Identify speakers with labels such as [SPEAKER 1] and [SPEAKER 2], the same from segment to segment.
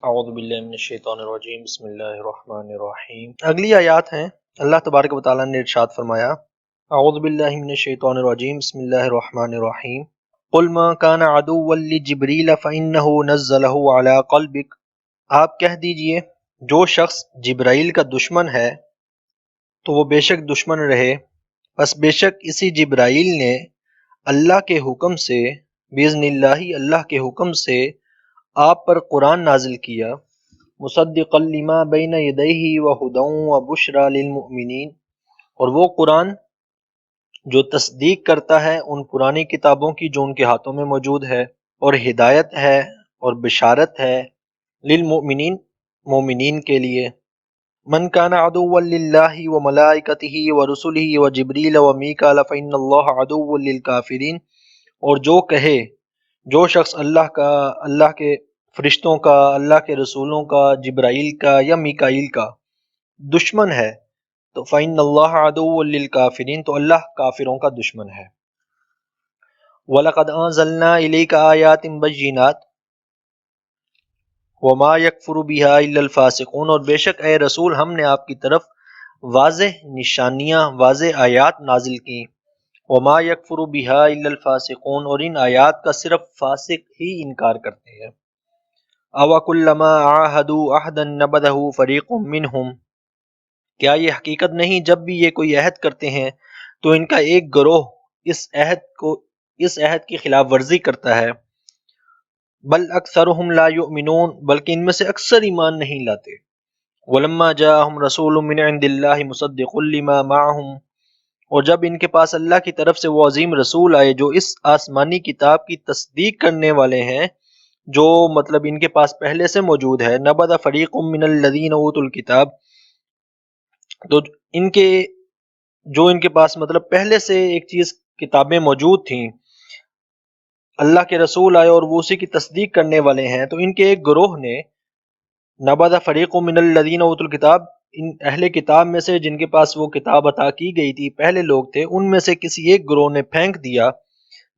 [SPEAKER 1] اعوذ باللہ من الشیطان الرجیم بسم اللہ الرحمن الرحیم۔ اگلی آیات ہیں، اللہ تبارک و تعالیٰ نے ارشاد فرمایا اعوذ باللہ من الشیطان الرجیم بسم اللہ الرحمن الرحیم قل ما كان عدوا لجبریل فإنه نزلہ علی قلبک، آپ کہہ دیجئے جو شخص جبرائیل کا دشمن ہے تو وہ بے شک دشمن رہے، پس بے شک اسی جبرائیل نے اللہ کے حکم سے، باذن اللہ اللہ کے حکم سے آپ پر قرآن نازل کیا، مصدقا لما بین یدیہ وہدی وبشری للمؤمنین، اور وہ قرآن جو تصدیق کرتا ہے ان پرانی کتابوں کی جو ان کے ہاتھوں میں موجود ہے، اور ہدایت ہے اور بشارت ہے للمؤمنین، مومنین کے لیے۔ من کان عدوا للہ وملائکتہ ورسلہ وجبریل ومیکال فإن اللہ عدو للکافرین، اور جو کہے جو شخص اللہ کے فرشتوں کا، اللہ کے رسولوں کا، جبرائیل کا یا میکائیل کا دشمن ہے تو فإن اللہ عدو للکافرین، تو اللہ کافروں کا دشمن ہے۔ وَلَقَدْ أَنزَلْنَا إِلَيْكَ آيَاتٍ بَيِّنَاتٍ وَمَا يَكْفُرُ بِهَا إِلَّا الْفَاسِقُونَ، اور بے شک اے رسول ہم نے آپ کی طرف واضح نشانیاں، واضح آیات نازل کی، وَمَا يَكْفُرُ بِهَا إِلَّا الْفَاسِقُونَ، اور ان آیات کا صرف فاسق ہی انکار کرتے ہیں۔ أَوَكُلَّمَا عَاهَدُوا عَهْدًا نَبَذَهُ فَرِيقٌ مِّنْهُمْ، کیا یہ حقیقت نہیں جب بھی یہ کوئی عہد کرتے ہیں تو ان کا ایک گروہ اس عہد کی خلاف ورزی کرتا ہے۔ بل اکثرهم لا یؤمنون، بلکہ ان میں سے اکثر ایمان نہیں لاتے۔ ولما جاءهم رسول من عند اللہ مصدق لما معهم، اور جب ان کے پاس اللہ کی طرف سے وہ عظیم رسول آئے جو اس آسمانی کتاب کی تصدیق کرنے والے ہیں جو مطلب ان کے پاس پہلے سے موجود ہے، نبذ فریق من الذین اوتوا الکتاب، تو ان کے پاس مطلب پہلے سے ایک چیز کتابیں موجود تھیں، اللہ کے رسول آئے اور وہ اسی کی تصدیق کرنے والے ہیں، تو ان کے ایک گروہ نے نبذ فریق من الذین اوتوا الکتاب، ان اہل کتاب میں سے جن کے پاس وہ کتاب عطا کی گئی تھی، پہلے لوگ تھے، ان میں سے کسی ایک گروہ نے پھینک دیا،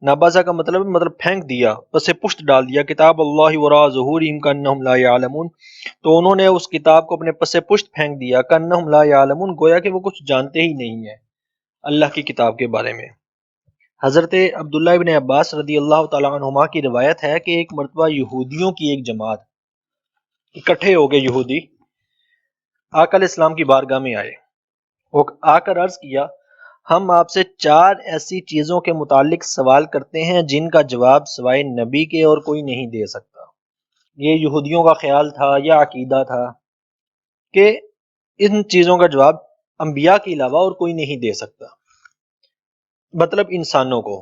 [SPEAKER 1] نبذہ کا مطلب پھینک دیا، پس پشت ڈال دیا، کتاب اللہ وراء ظہورہم کانہم لا یعلمون، تو انہوں نے اس کتاب کو اپنے پس پشت پھینک دیا، کانہم لا یعلمون، گویا کہ وہ کچھ جانتے ہی نہیں ہیں اللہ کی کتاب کے بارے میں۔ حضرت عبداللہ ابن عباس رضی اللہ تعالیٰ عنہما کی روایت ہے کہ ایک مرتبہ یہودیوں کی ایک جماعت اکٹھے ہو گئے، یہودی آقا علیہ السلام کی بارگاہ میں آئے، وہ آ کر عرض کیا ہم آپ سے 4 ایسی چیزوں کے متعلق سوال کرتے ہیں جن کا جواب سوائے نبی کے اور کوئی نہیں دے سکتا۔ یہ یہودیوں کا خیال تھا یا عقیدہ تھا کہ ان چیزوں کا جواب انبیاء کے علاوہ اور کوئی نہیں دے سکتا، مطلب انسانوں کو۔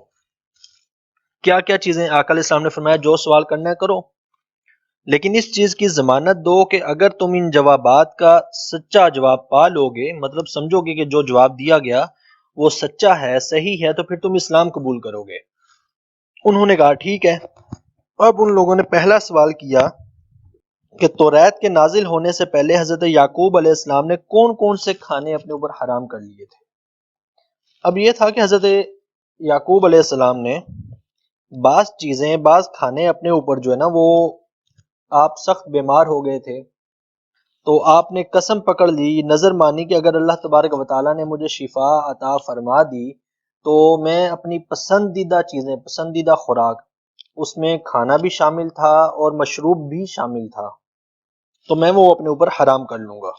[SPEAKER 1] کیا کیا چیزیں آقا علیہ السلام نے فرمایا جو سوال کرنا ہے کرو، لیکن اس چیز کی ضمانت دو کہ اگر تم ان جوابات کا سچا جواب پا لو گے، مطلب سمجھو گے کہ جو جواب دیا گیا وہ سچا ہے، صحیح ہے، تو پھر تم اسلام قبول کرو گے۔ انہوں نے کہا ٹھیک ہے۔ اب ان لوگوں نے پہلا سوال کیا کہ توریت کے نازل ہونے سے پہلے حضرت یعقوب علیہ السلام نے کون کون سے کھانے اپنے اوپر حرام کر لیے تھے۔ اب یہ تھا کہ حضرت یعقوب علیہ السلام نے بعض چیزیں، بعض کھانے اپنے اوپر جو ہے نا، وہ آپ سخت بیمار ہو گئے تھے تو آپ نے قسم پکڑ لی، نظر مانی کہ اگر اللہ تبارک و تعالیٰ نے مجھے شفا عطا فرما دی تو میں اپنی پسندیدہ چیزیں، پسندیدہ خوراک، اس میں کھانا بھی شامل تھا اور مشروب بھی شامل تھا، تو میں وہ اپنے اوپر حرام کر لوں گا۔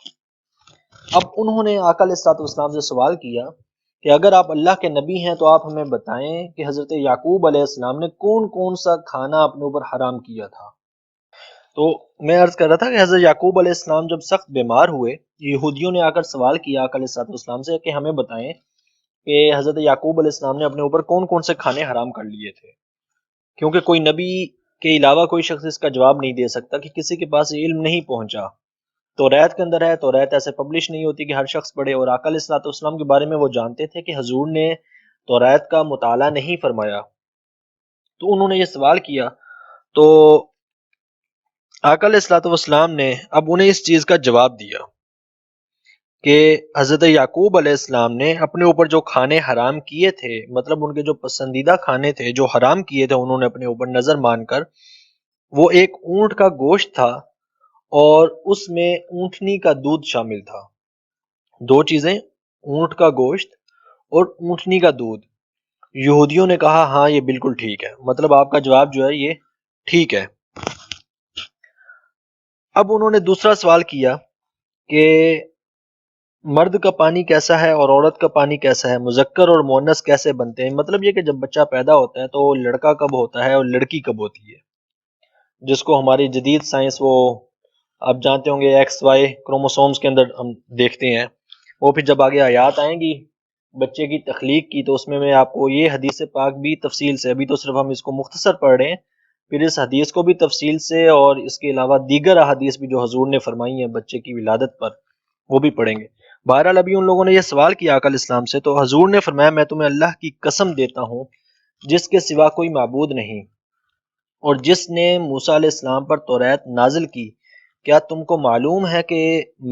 [SPEAKER 1] اب انہوں نے آقا علیہ الصلوۃ والسلام سے سوال کیا کہ اگر آپ اللہ کے نبی ہیں تو آپ ہمیں بتائیں کہ حضرت یعقوب علیہ السلام نے کون کون سا کھانا اپنے اوپر حرام کیا تھا۔ تو میں عرض کر رہا تھا کہ حضرت یعقوب علیہ السلام جب سخت بیمار ہوئے، یہودیوں نے آ کر سوال کیا آقا علیہ الصلوۃ والسلام سے کہ ہمیں بتائیں کہ حضرت یعقوب علیہ السلام نے اپنے اوپر کون کون سے کھانے حرام کر لیے تھے، کیونکہ کوئی نبی کے علاوہ کوئی شخص اس کا جواب نہیں دے سکتا کہ کسی کے پاس علم نہیں پہنچا۔ توریت کے اندر ہے، توریت ایسے پبلش نہیں ہوتی کہ ہر شخص پڑھے، اور آقا علیہ الصلوۃ والسلام کے بارے میں وہ جانتے تھے کہ حضور نے توریت کا مطالعہ نہیں فرمایا، تو انہوں نے یہ سوال کیا، تو آقا علیہ الصلوۃ والسلام نے اب انہیں اس چیز کا جواب دیا کہ حضرت یعقوب علیہ السلام نے اپنے اوپر جو کھانے حرام کیے تھے، مطلب ان کے جو پسندیدہ کھانے تھے جو حرام کیے تھے انہوں نے اپنے اوپر نظر مان کر، وہ ایک اونٹ کا گوشت تھا اور اس میں اونٹنی کا دودھ شامل تھا۔ دو چیزیں، اونٹ کا گوشت اور اونٹنی کا دودھ۔ یہودیوں نے کہا ہاں یہ بالکل ٹھیک ہے، مطلب آپ کا جواب جو ہے یہ ٹھیک ہے۔ اب انہوں نے دوسرا سوال کیا کہ مرد کا پانی کیسا ہے اور عورت کا پانی کیسا ہے، مذکر اور مؤنث کیسے بنتے ہیں؟ مطلب یہ کہ جب بچہ پیدا ہوتا ہے تو لڑکا کب ہوتا ہے اور لڑکی کب ہوتی ہے، جس کو ہماری جدید سائنس وہ آپ جانتے ہوں گے ایکس وائی کروموسومز کے اندر ہم دیکھتے ہیں۔ وہ پھر جب آگے آیات آئیں گی بچے کی تخلیق کی تو اس میں آپ کو یہ حدیث پاک بھی تفصیل سے، ابھی تو صرف ہم اس کو مختصر پڑھ رہے ہیں، پھر اس حدیث کو بھی تفصیل سے اور اس کے علاوہ دیگر احادیث بھی جو حضور نے فرمائی ہیں بچے کی ولادت پر وہ بھی پڑھیں گے۔ بہرحال ابھی ان لوگوں نے یہ سوال کیا آقا علیہ السلام سے، تو حضور نے فرمایا میں تمہیں اللہ کی قسم دیتا ہوں جس کے سوا کوئی معبود نہیں اور جس نے موسیٰ علیہ السلام پر توریت نازل کی، کیا تم کو معلوم ہے کہ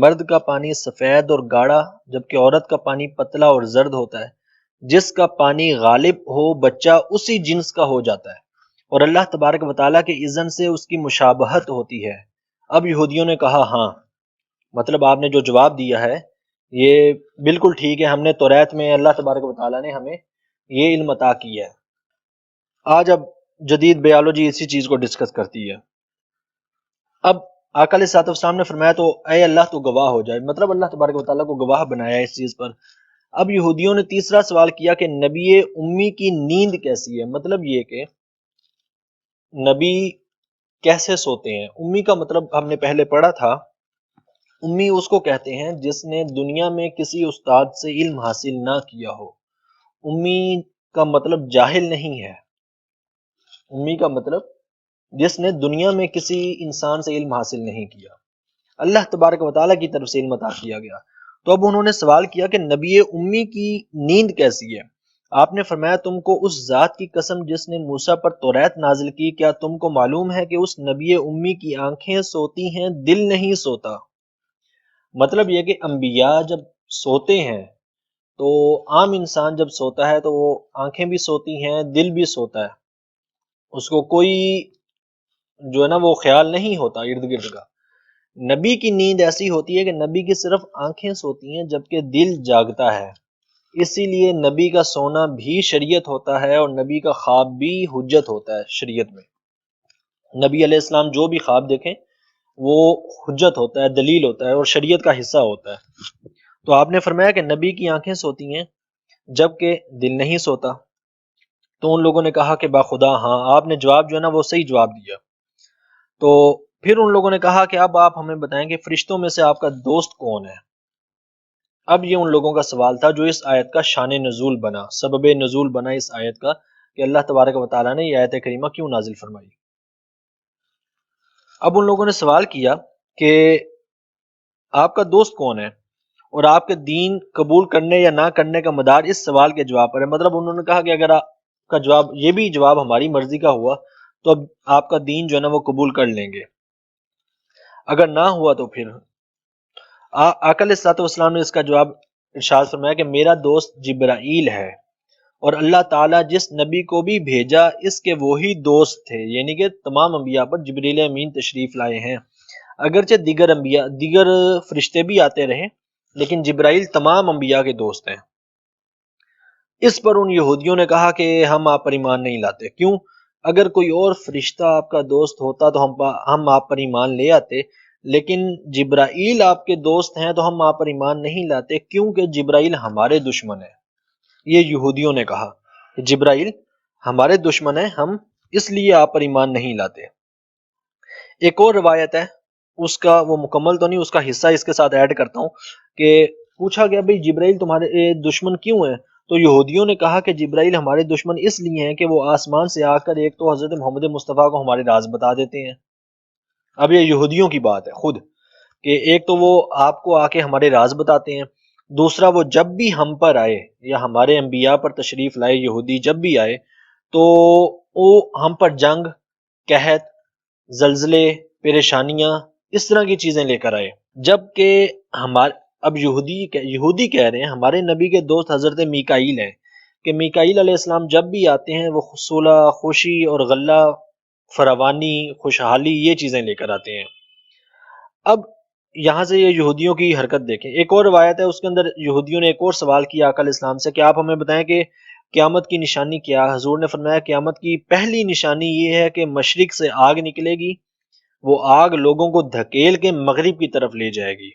[SPEAKER 1] مرد کا پانی سفید اور گاڑھا جبکہ عورت کا پانی پتلا اور زرد ہوتا ہے؟ جس کا پانی غالب ہو بچہ اسی جنس کا ہو جاتا ہے اور اللہ تبارک و تعالیٰ کے اذن سے اس کی مشابہت ہوتی ہے۔ اب یہودیوں نے کہا ہاں، مطلب آپ نے جو جواب دیا ہے یہ بالکل ٹھیک ہے، ہم نے توریت میں اللہ تبارک و تعالیٰ نے ہمیں یہ علم عطا کیا ہے۔ آج اب جدید بیالوجی اسی چیز کو ڈسکس کرتی ہے۔ اب آقا علیہ الصلوۃ والسلام نے فرمایا تو اے اللہ تو گواہ ہو جائے، مطلب اللہ تبارک و تعالیٰ کو گواہ بنایا ہے اس چیز پر۔ اب یہودیوں نے تیسرا سوال کیا کہ نبی امی کی نیند کیسی ہے، مطلب یہ کہ نبی کیسے سوتے ہیں۔ امی کا مطلب ہم نے پہلے پڑھا تھا، امی اس کو کہتے ہیں جس نے دنیا میں کسی استاد سے علم حاصل نہ کیا ہو۔ امی کا مطلب جاہل نہیں ہے، امی کا مطلب جس نے دنیا میں کسی انسان سے علم حاصل نہیں کیا، اللہ تبارک و تعالیٰ کی طرف سے علم عطا کیا گیا۔ تو اب انہوں نے سوال کیا کہ نبی امی کی نیند کیسی ہے؟ آپ نے فرمایا تم کو اس ذات کی قسم جس نے موسیٰ پر توریت نازل کی، کیا تم کو معلوم ہے کہ اس نبی امی کی آنکھیں سوتی ہیں دل نہیں سوتا۔ مطلب یہ کہ انبیاء جب سوتے ہیں تو عام انسان جب سوتا ہے تو وہ آنکھیں بھی سوتی ہیں دل بھی سوتا ہے، اس کو کوئی جو ہے نا وہ خیال نہیں ہوتا ارد گرد کا۔ نبی کی نیند ایسی ہوتی ہے کہ نبی کی صرف آنکھیں سوتی ہیں جبکہ دل جاگتا ہے، اسی لیے نبی کا سونا بھی شریعت ہوتا ہے اور نبی کا خواب بھی حجت ہوتا ہے شریعت میں۔ نبی علیہ السلام جو بھی خواب دیکھیں وہ حجت ہوتا ہے، دلیل ہوتا ہے اور شریعت کا حصہ ہوتا ہے۔ تو آپ نے فرمایا کہ نبی کی آنکھیں سوتی ہیں جبکہ دل نہیں سوتا۔ تو ان لوگوں نے کہا کہ باخدا ہاں، آپ نے جواب جو ہے نا وہ صحیح جواب دیا۔ تو پھر ان لوگوں نے کہا کہ اب آپ ہمیں بتائیں کہ فرشتوں میں سے آپ کا دوست کون ہے؟ اب یہ ان لوگوں کا سوال تھا جو اس آیت کا شان نزول بنا، سبب نزول بنا اس آیت کا کہ اللہ تبارک و تعالیٰ نے یہ آیت کریمہ کیوں نازل فرمائی۔ اب ان لوگوں نے سوال کیا کہ آپ کا دوست کون ہے اور آپ کے دین قبول کرنے یا نہ کرنے کا مدار اس سوال کے جواب پر ہے۔ مطلب انہوں نے کہا کہ اگر آپ کا جواب یہ بھی جواب ہماری مرضی کا ہوا تو اب آپ کا دین جو ہے نا وہ قبول کر لیں گے، اگر نہ ہوا تو پھر آقا علیہ الصلوۃ والسلام نے اس کا جواب ارشاد فرمایا کہ میرا دوست جبرائیل ہے اور اللہ تعالیٰ جس نبی کو بھی بھیجا اس کے وہی دوست تھے، یعنی کہ تمام انبیاء پر جبریل امین تشریف لائے ہیں، اگرچہ دیگر فرشتے بھی آتے رہے لیکن جبرائیل تمام انبیاء کے دوست ہیں۔ اس پر ان یہودیوں نے کہا کہ ہم آپ پر ایمان نہیں لاتے۔ کیوں؟ اگر کوئی اور فرشتہ آپ کا دوست ہوتا تو ہم آپ پر ایمان لے آتے، لیکن جبرائیل آپ کے دوست ہیں تو ہم آپ پر ایمان نہیں لاتے کیونکہ جبرائیل ہمارے دشمن ہے۔ یہ یہودیوں نے کہا کہ جبرائیل ہمارے دشمن ہیں، ہم اس لیے آپ پر ایمان نہیں لاتے۔ ایک اور روایت ہے، اس کا وہ مکمل تو نہیں، اس کا حصہ اس کے ساتھ ایڈ کرتا ہوں کہ پوچھا گیا بھئی جبرائیل تمہارے دشمن کیوں ہیں؟ تو یہودیوں نے کہا کہ جبرائیل ہمارے دشمن اس لیے ہیں کہ وہ آسمان سے آ کر ایک تو حضرت محمد مصطفیٰ کو ہمارے راز بتا دیتے ہیں۔ اب یہ یہودیوں کی بات ہے خود کہ ایک تو وہ آپ کو آ کے ہمارے راز بتاتے ہیں، دوسرا وہ جب بھی ہم پر آئے یا ہمارے انبیاء پر تشریف لائے، یہودی جب بھی آئے تو وہ ہم پر جنگ، قحط، زلزلے، پریشانیاں اس طرح کی چیزیں لے کر آئے، جبکہ اب یہودی کہہ رہے ہیں ہمارے نبی کے دوست حضرت میکائیل ہیں کہ میکائیل علیہ السلام جب بھی آتے ہیں وہ صلح، خوشی اور غلہ، فراوانی، خوشحالی یہ چیزیں لے کر آتے ہیں۔ اب یہاں سے یہ یہودیوں کی حرکت دیکھیں، ایک اور روایت ہے اس کے اندر یہودیوں نے ایک اور سوال کیا آقا علیہ السلام سے کہ آپ ہمیں بتائیں کہ قیامت کی نشانی کیا؟ حضور نے فرمایا قیامت کی پہلی نشانی یہ ہے کہ مشرق سے آگ نکلے گی، وہ آگ لوگوں کو دھکیل کے مغرب کی طرف لے جائے گی۔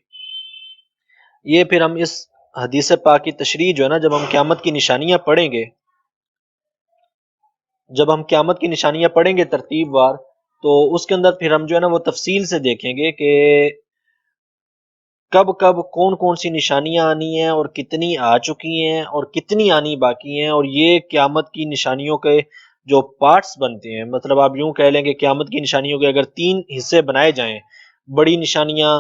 [SPEAKER 1] یہ پھر ہم اس حدیث پاک کی تشریح جو ہے نا، جب ہم قیامت کی نشانیاں پڑھیں گے، جب ہم قیامت کی نشانیاں پڑھیں گے ترتیب وار، تو اس کے اندر پھر ہم جو ہے نا وہ تفصیل سے دیکھیں گے کہ کب کب کون کون سی نشانیاں آنی ہیں اور کتنی آ چکی ہیں اور کتنی آنی باقی ہیں، اور یہ قیامت کی نشانیوں کے جو پارٹس بنتے ہیں، مطلب آپ یوں کہہ لیں کہ قیامت کی نشانیوں کے اگر 3 حصے بنائے جائیں، بڑی نشانیاں،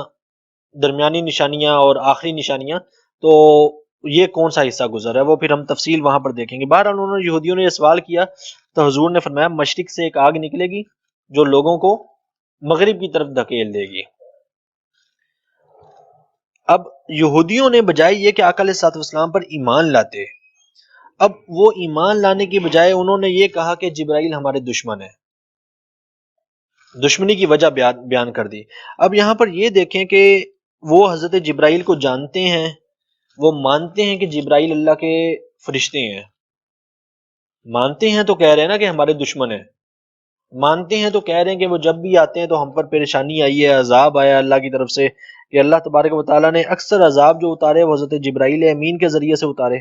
[SPEAKER 1] درمیانی نشانیاں اور آخری نشانیاں، تو یہ کون سا حصہ گزر ہے وہ پھر ہم تفصیل وہاں پر دیکھیں گے۔ بہرحال انہوں نے یہودیوں نے یہ سوال کیا تو حضور نے فرمایا مشرق سے ایک آگ نکلے گی جو لوگوں کو مغرب کی طرف دھکیل دے گی۔ اب یہودیوں نے بجائے یہ کہ آقا علیہ الصلوۃ والسلام پر ایمان لاتے، اب وہ ایمان لانے کی بجائے انہوں نے یہ کہا کہ جبرائیل ہمارے دشمن ہے، دشمنی کی وجہ بیان کر دی۔ اب یہاں پر یہ دیکھیں کہ وہ حضرت جبرائیل کو جانتے ہیں، وہ مانتے ہیں کہ جبرائیل اللہ کے فرشتے ہیں، مانتے ہیں تو کہہ رہے ہیں نا کہ ہمارے دشمن ہیں، مانتے ہیں تو کہہ رہے ہیں کہ وہ جب بھی آتے ہیں تو ہم پر پریشانی آئی ہے، عذاب آیا اللہ کی طرف سے، کہ اللہ تبارک و تعالیٰ نے اکثر عذاب جو اتارے وہ حضرت جبرائیل امین کے ذریعے سے اتارے۔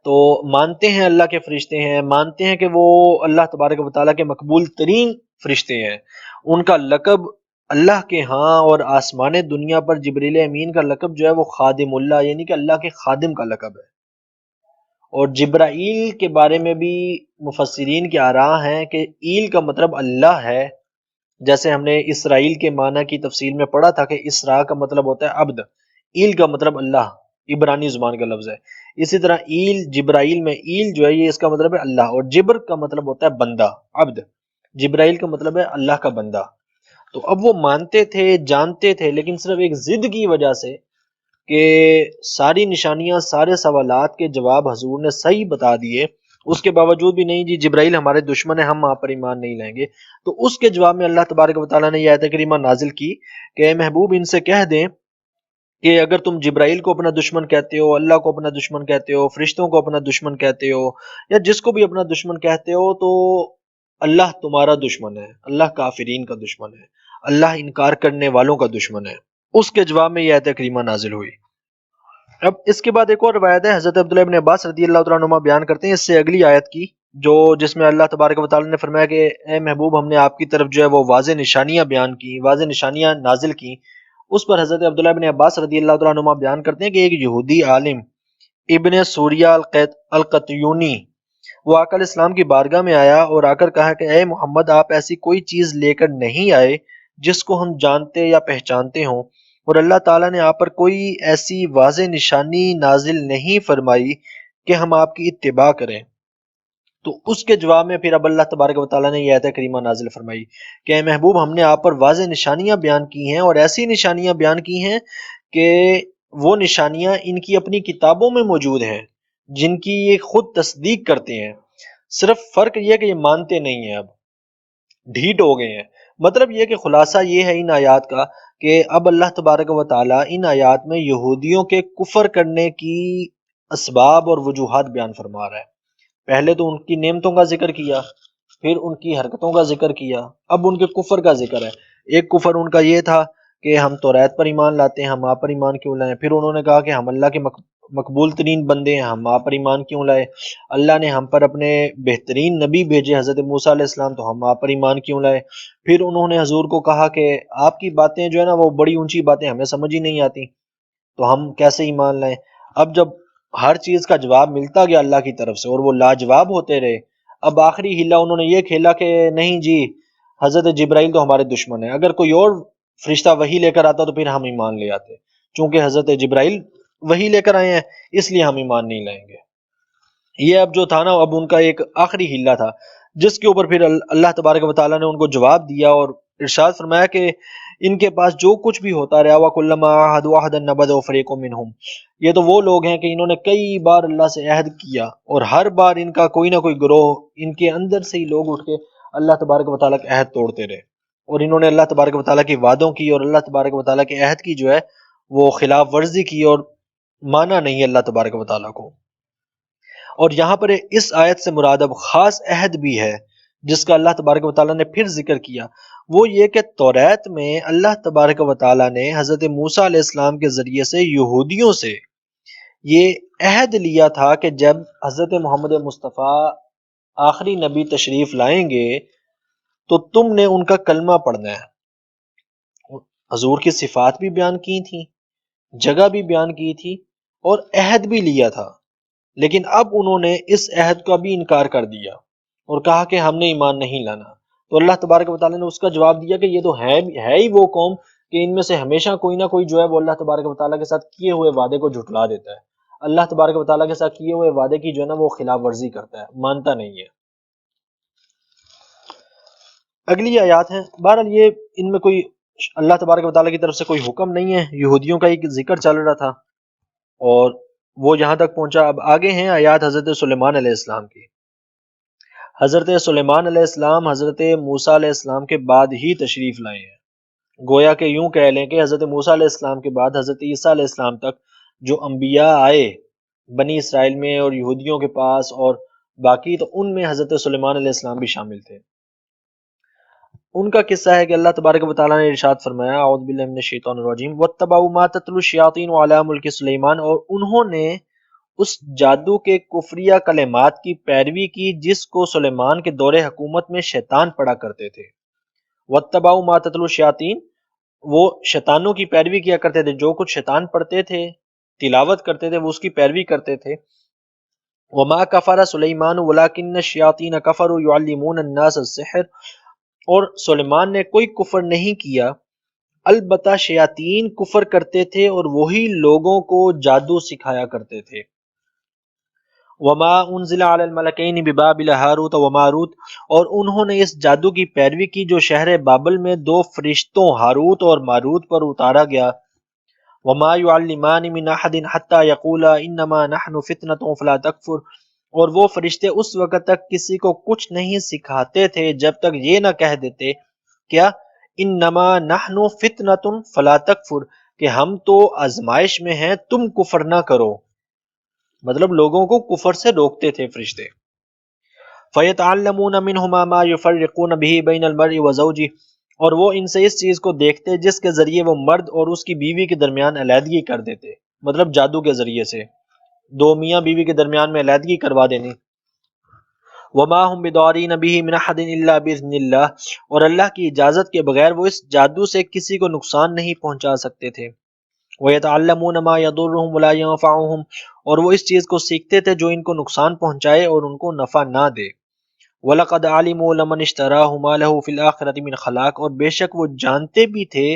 [SPEAKER 1] تو مانتے ہیں اللہ کے فرشتے ہیں، مانتے ہیں کہ وہ اللہ تبارک و تعالیٰ کے مقبول ترین فرشتے ہیں، ان کا لقب اللہ کے ہاں اور آسمان دنیا پر جبریل امین کا لقب جو ہے وہ خادم اللہ، یعنی کہ اللہ کے خادم کا لقب ہے۔ اور جبرائیل کے بارے میں بھی مفسرین کی آراء ہیں کہ ایل کا مطلب اللہ ہے، جیسے ہم نے اسرائیل کے معنی کی تفصیل میں پڑھا تھا کہ اسرا کا مطلب ہوتا ہے عبد، ایل کا مطلب اللہ، عبرانی زبان کا لفظ ہے۔ اسی طرح ایل جبرائیل میں ایل جو ہے یہ اس کا مطلب ہے اللہ، اور جبر کا مطلب ہوتا ہے بندہ، عبد، جبرائیل کا مطلب ہے اللہ کا بندہ۔ تو اب وہ مانتے تھے، جانتے تھے، لیکن صرف ایک ضد کی وجہ سے کہ ساری نشانیاں، سارے سوالات کے جواب حضور نے صحیح بتا دیے، اس کے باوجود بھی نہیں جی جبرائیل ہمارے دشمن ہیں، ہم وہاں پر ایمان نہیں لائیں گے، تو اس کے جواب میں اللہ تبارک و تعالیٰ نے یہ آیت کریمہ نازل کی کہ اے محبوب ان سے کہہ دیں کہ اگر تم جبرائیل کو اپنا دشمن کہتے ہو، اللہ کو اپنا دشمن کہتے ہو، فرشتوں کو اپنا دشمن کہتے ہو، یا جس کو بھی اپنا دشمن کہتے ہو، تو اللہ تمہارا دشمن ہے، اللہ کافرین کا دشمن ہے، اللہ انکار کرنے والوں کا دشمن ہے۔ اس کے جواب میں یہ آیت کریمہ نازل ہوئی۔ اب اس کے بعد ایک اور روایت ہے، حضرت عبداللہ ابن عباس رضی اللہ تعالیٰ عنہما بیان کرتے ہیں اس سے اگلی آیت کی، جو جس میں اللہ تبارک و تعالیٰ نے فرمایا کہ اے محبوب ہم نے آپ کی طرف جو ہے وہ واضح نشانیاں بیان کی، واضح نشانیاں نازل کی۔ اس پر حضرت عبداللہ ابن عباس رضی اللہ تعالیٰ عنہما بیان کرتے ہیں کہ ایک یہودی عالم ابن سوریہ القطیونی وہ آقا علیہ السلام کی بارگاہ میں آیا اور آ کر کہا کہ اے محمد آپ ایسی کوئی چیز لے کر نہیں آئے جس کو ہم جانتے یا پہچانتے ہوں، اور اللہ تعالیٰ نے آپ پر کوئی ایسی واضح نشانی نازل نہیں فرمائی کہ ہم آپ کی اتباع کریں۔ تو اس کے جواب میں پھر اب اللہ تبارک و تعالیٰ نے یہ آیت کریمہ نازل فرمائی کہ اے محبوب ہم نے آپ پر واضح نشانیاں بیان کی ہیں، اور ایسی نشانیاں بیان کی ہیں کہ وہ نشانیاں ان کی اپنی کتابوں میں موجود ہیں، جن کی یہ خود تصدیق کرتے ہیں، صرف فرق یہ کہ یہ مانتے نہیں ہیں، اب ڈھیٹ ہو گئے ہیں۔ مطلب یہ کہ خلاصہ یہ ہے ان آیات کا کہ اب اللہ تبارک و تعالیٰ ان آیات میں یہودیوں کے کفر کرنے کی اسباب اور وجوہات بیان فرما رہا ہے۔ پہلے تو ان کی نعمتوں کا ذکر کیا، پھر ان کی حرکتوں کا ذکر کیا، اب ان کے کفر کا ذکر ہے۔ ایک کفر ان کا یہ تھا کہ ہم توریت پر ایمان لاتے ہیں، ہم آپ پر ایمان کیوں لائیں؟ پھر انہوں نے کہا کہ ہم اللہ کے مقبول ترین بندے ہیں، ہم آپ پر ایمان کیوں لائے؟ اللہ نے ہم پر اپنے بہترین نبی بھیجے حضرت موسیٰ علیہ السلام، تو ہم آپ پر ایمان کیوں لائے؟ پھر انہوں نے حضور کو کہا کہ آپ کی باتیں جو ہے نا وہ بڑی اونچی باتیں ہمیں سمجھ ہی نہیں آتی، تو ہم کیسے ایمان لائیں؟ اب جب ہر چیز کا جواب ملتا گیا اللہ کی طرف سے اور وہ لاجواب ہوتے رہے، اب آخری ہلا انہوں نے یہ کھیلا کہ نہیں جی حضرت جبرائیل تو ہمارے دشمن ہیں، اگر کوئی اور فرشتہ وحی لے کر آتا تو پھر ہم ایمان لے آتے، چونکہ حضرت جبرائیل وحی لے کر آئے ہیں اس لیے ہم ایمان نہیں لائیں گے۔ یہ اب جو تھا نا اب ان کا ایک آخری ہلا تھا، جس کے اوپر پھر اللہ تبارک و تعالیٰ نے ان کو جواب دیا اور ارشاد فرمایا کہ ان کے پاس جو کچھ بھی ہوتا رہا وَكُلَّمَا عَاهَدُوا عَهْدًا نَبَذَهُ فَرِيقٌ مِّنْهُمْ، یہ تو وہ لوگ ہیں کہ انہوں نے کئی بار اللہ سے عہد کیا اور ہر بار ان کا کوئی نہ کوئی گروہ ان کے اندر سے ہی لوگ اٹھ کے اللہ تبارک و تعالیٰ کا عہد توڑتے رہے، اور انہوں نے اللہ تبارک و تعالیٰ کی وعدوں کی اور اللہ تبارک و تعالیٰ کے عہد کی جو ہے وہ خلاف ورزی کی اور مانا نہیں اللہ تبارک و تعالیٰ کو۔ اور یہاں پر اس آیت سے مراد اب خاص عہد بھی ہے جس کا اللہ تبارک و تعالیٰ نے پھر ذکر کیا، وہ یہ کہ توریت میں اللہ تبارک و تعالیٰ نے حضرت موسیٰ علیہ السلام کے ذریعے سے یہودیوں سے یہ عہد لیا تھا کہ جب حضرت محمد مصطفیٰ آخری نبی تشریف لائیں گے تو تم نے ان کا کلمہ پڑھنا ہے۔ حضور کی صفات بھی بیان کی تھیں، جگہ بھی بیان کی تھی اور عہد بھی لیا تھا، لیکن اب انہوں نے اس عہد کا بھی انکار کر دیا اور کہا کہ ہم نے ایمان نہیں لانا۔ تو اللہ تبارک و تعالیٰ نے اس کا جواب دیا کہ یہ تو ہے ہی وہ قوم کہ ان میں سے ہمیشہ کوئی نہ کوئی جو ہے وہ اللہ تبارک و تعالیٰ کے ساتھ کیے ہوئے وعدے کو جھٹلا دیتا ہے، اللہ تبارک و تعالیٰ کے ساتھ کیے ہوئے وعدے کی جو ہے نا وہ خلاف ورزی کرتا ہے، مانتا نہیں ہے۔ اگلی آیات ہیں، بہرحال یہ ان میں کوئی اللہ تبارک و تعالیٰ کی طرف سے کوئی حکم نہیں ہے، یہودیوں کا ایک ذکر چل رہا تھا اور وہ یہاں تک پہنچا۔ اب آگے ہیں آیات حضرت سلیمان علیہ السلام کی۔ حضرت سلیمان علیہ السلام حضرت موسیٰ علیہ السلام کے بعد ہی تشریف لائے ہیں، گویا کہ یوں کہہ لیں کہ حضرت موسیٰ علیہ السلام کے بعد حضرت عیسیٰ علیہ السلام تک جو انبیاء آئے بنی اسرائیل میں اور یہودیوں کے پاس اور باقی، تو ان میں حضرت سلیمان علیہ السلام بھی شامل تھے۔ ان کا قصہ ہے کہ اللہ تبارک و تعالیٰ نے ارشاد فرمایا، اعوذ باللہ من الشیطان الرجیم، وَاتَّبَعُوا مَا تَتْلُو الشَّيَاطِينُ عَلَىٰ مُلْكِ سلیمان، اور انہوں نے اس جادو کے کفریہ کلمات کی پیروی کی جس کو سلیمان کے دور حکومت میں شیطان پڑھا کرتے تھے۔ وَاتَّبَعُوا مَا تَتْلُو الشَّيَاطِينُ، وہ شیطانوں کی پیروی کیا کرتے تھے، جو کچھ شیطان پڑھتے تھے تلاوت کرتے تھے وہ اس کی پیروی کرتے تھے۔ وَمَا كَفَرَ سُلَيْمَانُ وَلَٰكِنَّ الشَّيَاطِينَ كَفَرُوا يُعَلِّمُونَ النَّاسَ السِّحْرَ، اور سلیمان نے کوئی کفر نہیں کیا، البتہ شیاطین کفر کرتے تھے اور وہی لوگوں کو جادو سکھایا کرتے تھے۔ وما انزل علی الملکین ببابل ہاروت و ماروت، اور انہوں نے اس جادو کی پیروی کی جو شہر بابل میں دو فرشتوں ہاروت اور ماروت پر اتارا گیا۔ وما يعلمان من احد حتى يقولا انما نحن فتنة فلا تکفر، اور وہ فرشتے اس وقت تک کسی کو کچھ نہیں سکھاتے تھے جب تک یہ نہ کہہ دیتے کیا انما نحن فتنة فلا تکفر، کہ ہم تو آزمائش میں ہیں تم کفر نہ کرو، مطلب لوگوں کو کفر سے روکتے تھے فرشتے۔ فَيَتَعَلَّمُونَ مِنْهُمَا مَا يُفَرِّقُونَ بِهِ بَيْنَ الْمَرْءِ وَزَوْجِهِ، اور وہ ان سے اس چیز کو دیکھتے جس کے ذریعے وہ مرد اور اس کی بیوی کے درمیان علیحدگی کر دیتے، مطلب جادو کے ذریعے سے دو میاں بیوی کے درمیان میں علیحدگی کروا دینی۔ وَمَا هُمْ بِضَارِّينَ بِهِ مِنْ أَحَدٍ إِلَّا بِإِذْنِ اللَّهِ، اور اللہ کی اجازت کے بغیر وہ اس جادو سے کسی کو نقصان نہیں پہنچا سکتے تھے۔ وَيَتَعَلَّمُونَ مَا يَضُرُّهُمْ وَلَا يَنفَعُهُمْ، اور وہ اس چیز کو سیکھتے تھے جو ان کو نقصان پہنچائے اور ان کو نفع نہ دے۔ وَلَقَدْ عَلِمُوا لَمَنِ اشْتَرَاهُ مَا لَهُ فِي الْآخِرَةِ مِنْ خَلَاقٍ، اور بے شک وہ جانتے بھی تھے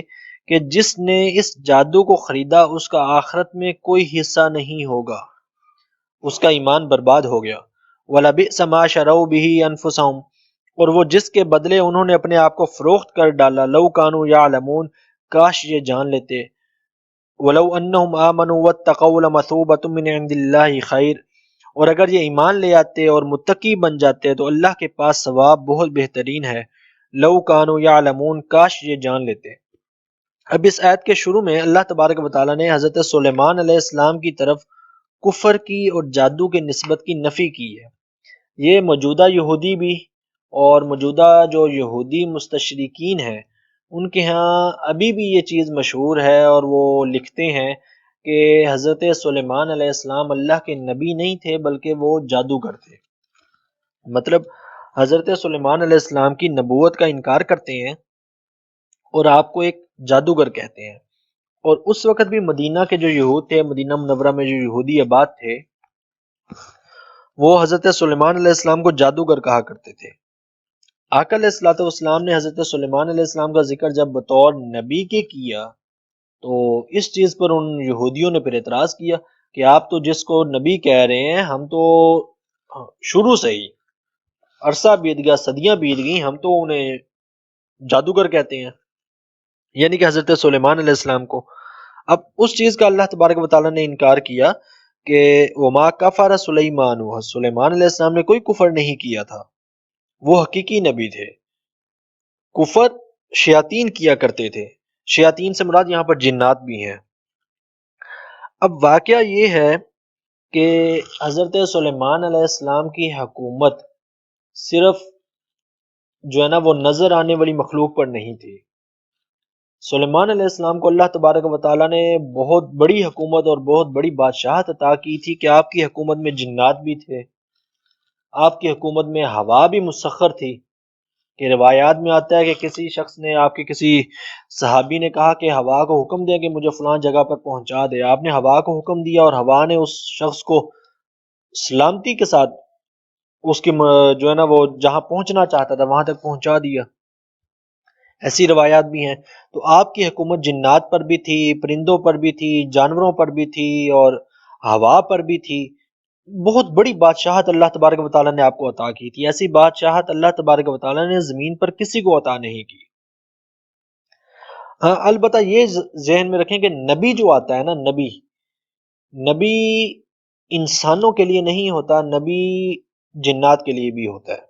[SPEAKER 1] کہ جس نے اس جادو کو خریدا اس کا آخرت میں کوئی حصہ نہیں ہوگا، اس کا ایمان برباد ہو گیا۔ وَلَبِئْسَ مَا شَرَوْا بِهِ أَنفُسَهُمْ، اور وہ جس کے بدلے انہوں نے اپنے آپ کو فروخت کر ڈالا، لَوْ كَانُوا يَعْلَمُونَ، کاش یہ جان لیتے، وَلَوْ أَنَّهُمْ آمَنُوا وَاتَّقَوْا لَمَثُوبَةٌ مِّنْ عِندِ اللَّهِ خَيْرٌ، اور اگر یہ ایمان لے آتے اور متقی بن جاتے تو اللہ کے پاس ثواب بہت بہترین ہے۔ لَوْ كَانُوا يَعْلَمُونَ، کاش یہ جان لیتے۔ اب اس آیت کے شروع میں اللہ تبارک و تعالیٰ نے حضرت سلیمان علیہ السلام کی طرف کفر کی اور جادو کے نسبت کی نفی کی ہے۔ یہ موجودہ یہودی بھی اور موجودہ جو یہودی مستشرقین ہیں ان کے ہاں ابھی بھی یہ چیز مشہور ہے، اور وہ لکھتے ہیں کہ حضرت سلیمان علیہ السلام اللہ کے نبی نہیں تھے بلکہ وہ جادوگر تھے، مطلب حضرت سلیمان علیہ السلام کی نبوت کا انکار کرتے ہیں اور آپ کو ایک جادوگر کہتے ہیں۔ اور اس وقت بھی مدینہ کے جو یہود تھے، مدینہ منورہ میں جو یہودی آباد تھے، وہ حضرت سلیمان علیہ السلام کو جادوگر کہا کرتے تھے۔ آقا علیہ الصلوۃ والسلام نے حضرت سلیمان علیہ السلام کا ذکر جب بطور نبی کے کیا تو اس چیز پر ان یہودیوں نے پھر اعتراض کیا کہ آپ تو جس کو نبی کہہ رہے ہیں، ہم تو شروع سے ہی عرصہ بیت گیا، صدیاں بیت گئی، ہم تو انہیں جادوگر کہتے ہیں، یعنی کہ حضرت سلیمان علیہ السلام کو۔ اب اس چیز کا اللہ تبارک و تعالیٰ نے انکار کیا کہ وما کفر سلیمان، سلیمان علیہ السلام نے کوئی کفر نہیں کیا تھا، وہ حقیقی نبی تھے۔ کفر شیاطین کیا کرتے تھے۔ شیاطین سے مراد یہاں پر جنات بھی ہیں۔ اب واقعہ یہ ہے کہ حضرت سلیمان علیہ السلام کی حکومت صرف جو ہے نا وہ نظر آنے والی مخلوق پر نہیں تھی۔ سلیمان علیہ السلام کو اللہ تبارک و تعالیٰ نے بہت بڑی حکومت اور بہت بڑی بادشاہت عطا کی تھی کہ آپ کی حکومت میں جنات بھی تھے، آپ کی حکومت میں ہوا بھی مسخر تھی۔ کہ روایات میں آتا ہے کہ کسی شخص نے، آپ کے کسی صحابی نے کہا کہ ہوا کو حکم دے کہ مجھے فلاں جگہ پر پہنچا دے۔ آپ نے ہوا کو حکم دیا اور ہوا نے اس شخص کو سلامتی کے ساتھ اس کی جو ہے نا وہ جہاں پہنچنا چاہتا تھا وہاں تک پہنچا دیا۔ ایسی روایات بھی ہیں۔ تو آپ کی حکومت جنات پر بھی تھی، پرندوں پر بھی تھی، جانوروں پر بھی تھی، اور ہوا پر بھی تھی۔ بہت بڑی بادشاہت اللہ تبارک و تعالیٰ نے آپ کو عطا کی تھی۔ ایسی بادشاہت اللہ تبارک و تعالیٰ نے زمین پر کسی کو عطا نہیں کی۔ ہاں البتہ یہ ذہن میں رکھیں کہ نبی جو آتا ہے نا، نبی انسانوں کے لیے نہیں ہوتا، نبی جنات کے لیے بھی ہوتا ہے۔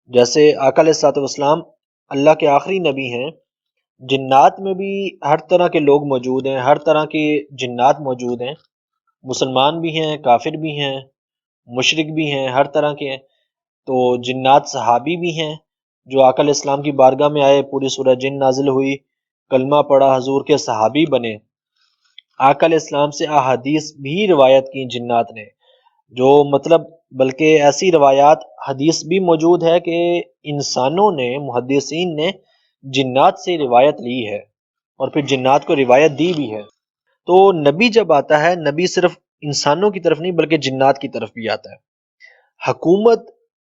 [SPEAKER 1] جیسے آقا علیہ الصلوۃ والسلام اللہ کے آخری نبی ہیں، جنات میں بھی ہر طرح کے لوگ موجود ہیں، ہر طرح کے جنات موجود ہیں، مسلمان بھی ہیں، کافر بھی ہیں، مشرک بھی ہیں، ہر طرح کے ہیں۔ تو جنات صحابی بھی ہیں جو آقا علیہ السلام کی بارگاہ میں آئے، پوری سورہ جن نازل ہوئی، کلمہ پڑھا، حضور کے صحابی بنے۔ آقا علیہ السلام سے احادیث بھی روایت کی جنات نے، جو مطلب بلکہ ایسی روایات حدیث بھی موجود ہے کہ انسانوں نے، محدثین نے جنات سے روایت لی ہے اور پھر جنات کو روایت دی بھی ہے۔ تو نبی جب آتا ہے، نبی صرف انسانوں کی طرف نہیں بلکہ جنات کی طرف بھی آتا ہے۔ حکومت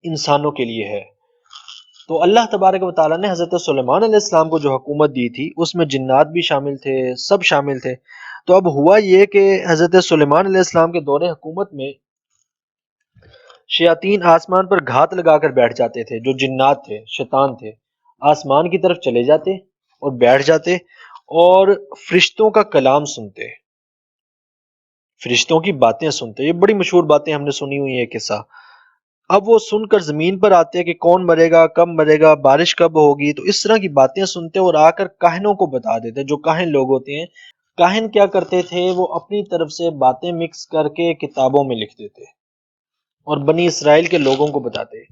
[SPEAKER 1] انسانوں کے لیے ہے۔ تو اللہ تبارک و تعالیٰ نے حضرت سلیمان علیہ السلام کو جو حکومت دی تھی اس میں جنات بھی شامل تھے، سب شامل تھے۔ تو اب ہوا یہ کہ حضرت سلیمان علیہ السلام کے دور حکومت میں شیاطین آسمان پر گھات لگا کر بیٹھ جاتے تھے، جو جنات تھے، شیطان تھے، آسمان کی طرف چلے جاتے اور بیٹھ جاتے اور فرشتوں کا کلام سنتے، فرشتوں کی باتیں سنتے۔ یہ بڑی مشہور باتیں ہم نے سنی ہوئی ہیں، قصہ۔ اب وہ سن کر زمین پر آتے کہ کون مرے گا، کب مرے گا، بارش کب ہوگی، تو اس طرح کی باتیں سنتے اور آ کر کاہنوں کو بتا دیتے۔ جو کاہن لوگ ہوتے ہیں، کاہن کیا کرتے تھے، وہ اپنی طرف سے باتیں مکس کر کے کتابوں میں لکھ دیتے اور بنی اسرائیل کے لوگوں کو بتاتے۔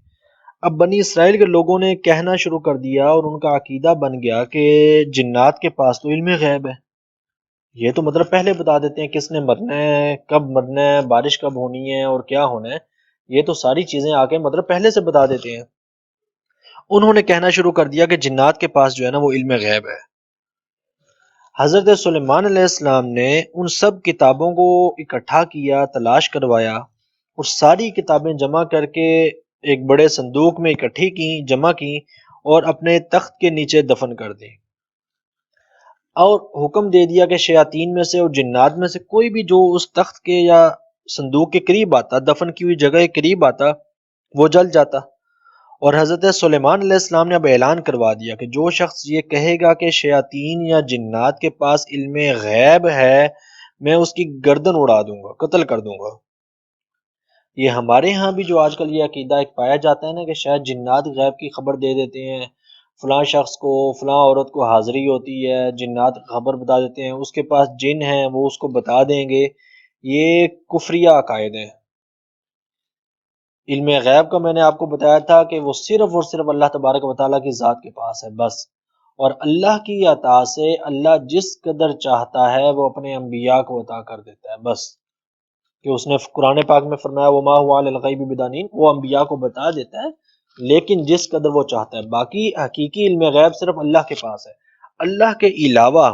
[SPEAKER 1] اب بنی اسرائیل کے لوگوں نے کہنا شروع کر دیا اور ان کا عقیدہ بن گیا کہ جنات کے پاس تو علم غیب ہے، یہ تو مطلب پہلے بتا دیتے ہیں کس نے مرنا ہے، کب مرنا ہے، بارش کب ہونی ہے اور کیا ہونا ہے، یہ تو ساری چیزیں آ کے مطلب پہلے سے بتا دیتے ہیں۔ انہوں نے کہنا شروع کر دیا کہ جنات کے پاس جو ہے نا وہ علم غیب ہے۔ حضرت سلیمان علیہ السلام نے ان سب کتابوں کو اکٹھا کیا، تلاش کروایا اور ساری کتابیں جمع کر کے ایک بڑے صندوق میں اکٹھی کی، جمع کی اور اپنے تخت کے نیچے دفن کر دی، اور حکم دے دیا کہ شیاطین میں سے اور جنات میں سے کوئی بھی جو اس تخت کے یا صندوق کے قریب آتا، دفن کی ہوئی جگہ کے قریب آتا، وہ جل جاتا۔ اور حضرت سلیمان علیہ السلام نے اب اعلان کروا دیا کہ جو شخص یہ کہے گا کہ شیاطین یا جنات کے پاس علم غیب ہے، میں اس کی گردن اڑا دوں گا، قتل کر دوں گا۔ یہ ہمارے ہاں بھی جو آج کل یہ عقیدہ ایک پایا جاتا ہے نا کہ شاید جنات غیب کی خبر دے دیتے ہیں، فلاں شخص کو، فلاں عورت کو حاضری ہوتی ہے، جنات خبر بتا دیتے ہیں، اس کے پاس جن ہیں وہ اس کو بتا دیں گے۔ یہ کفریہ عقائد ہیں۔ علم غیب کا میں نے آپ کو بتایا تھا کہ وہ صرف اور صرف اللہ تبارک و تعالیٰ کی ذات کے پاس ہے بس، اور اللہ کی عطا سے اللہ جس قدر چاہتا ہے وہ اپنے انبیاء کو عطا کر دیتا ہے بس، کہ اس نے قرآن پاک میں فرمایا وما هو علی الغیب بدانین، وہ انبیاء کو بتا دیتا ہے لیکن جس قدر وہ چاہتا ہے۔ باقی حقیقی علم غیب صرف اللہ کے پاس ہے، اللہ کے علاوہ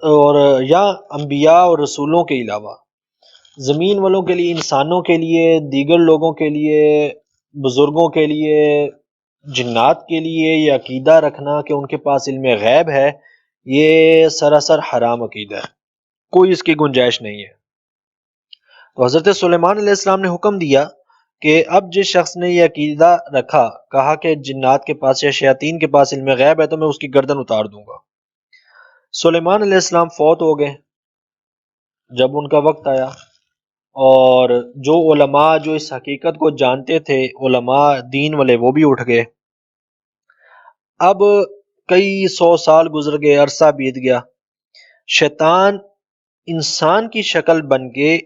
[SPEAKER 1] اور یا انبیاء اور رسولوں کے علاوہ زمین والوں کے لیے، انسانوں کے لیے، دیگر لوگوں کے لیے، بزرگوں کے لیے، جنات کے لیے یہ عقیدہ رکھنا کہ ان کے پاس علم غیب ہے، یہ سراسر حرام عقیدہ ہے، کوئی اس کی گنجائش نہیں ہے۔ تو حضرت سلیمان علیہ السلام نے حکم دیا کہ اب جس شخص نے یہ عقیدہ رکھا، کہا کہ جنات کے پاس یا شیاطین کے پاس علم غیب ہے تو میں اس کی گردن اتار دوں گا۔ سلیمان علیہ السلام فوت ہو گئے جب ان کا وقت آیا، اور جو علماء جو اس حقیقت کو جانتے تھے، علماء دین والے، وہ بھی اٹھ گئے اب کئی 100 سال گزر گئے، عرصہ بیت گیا، شیطان انسان کی شکل بن کے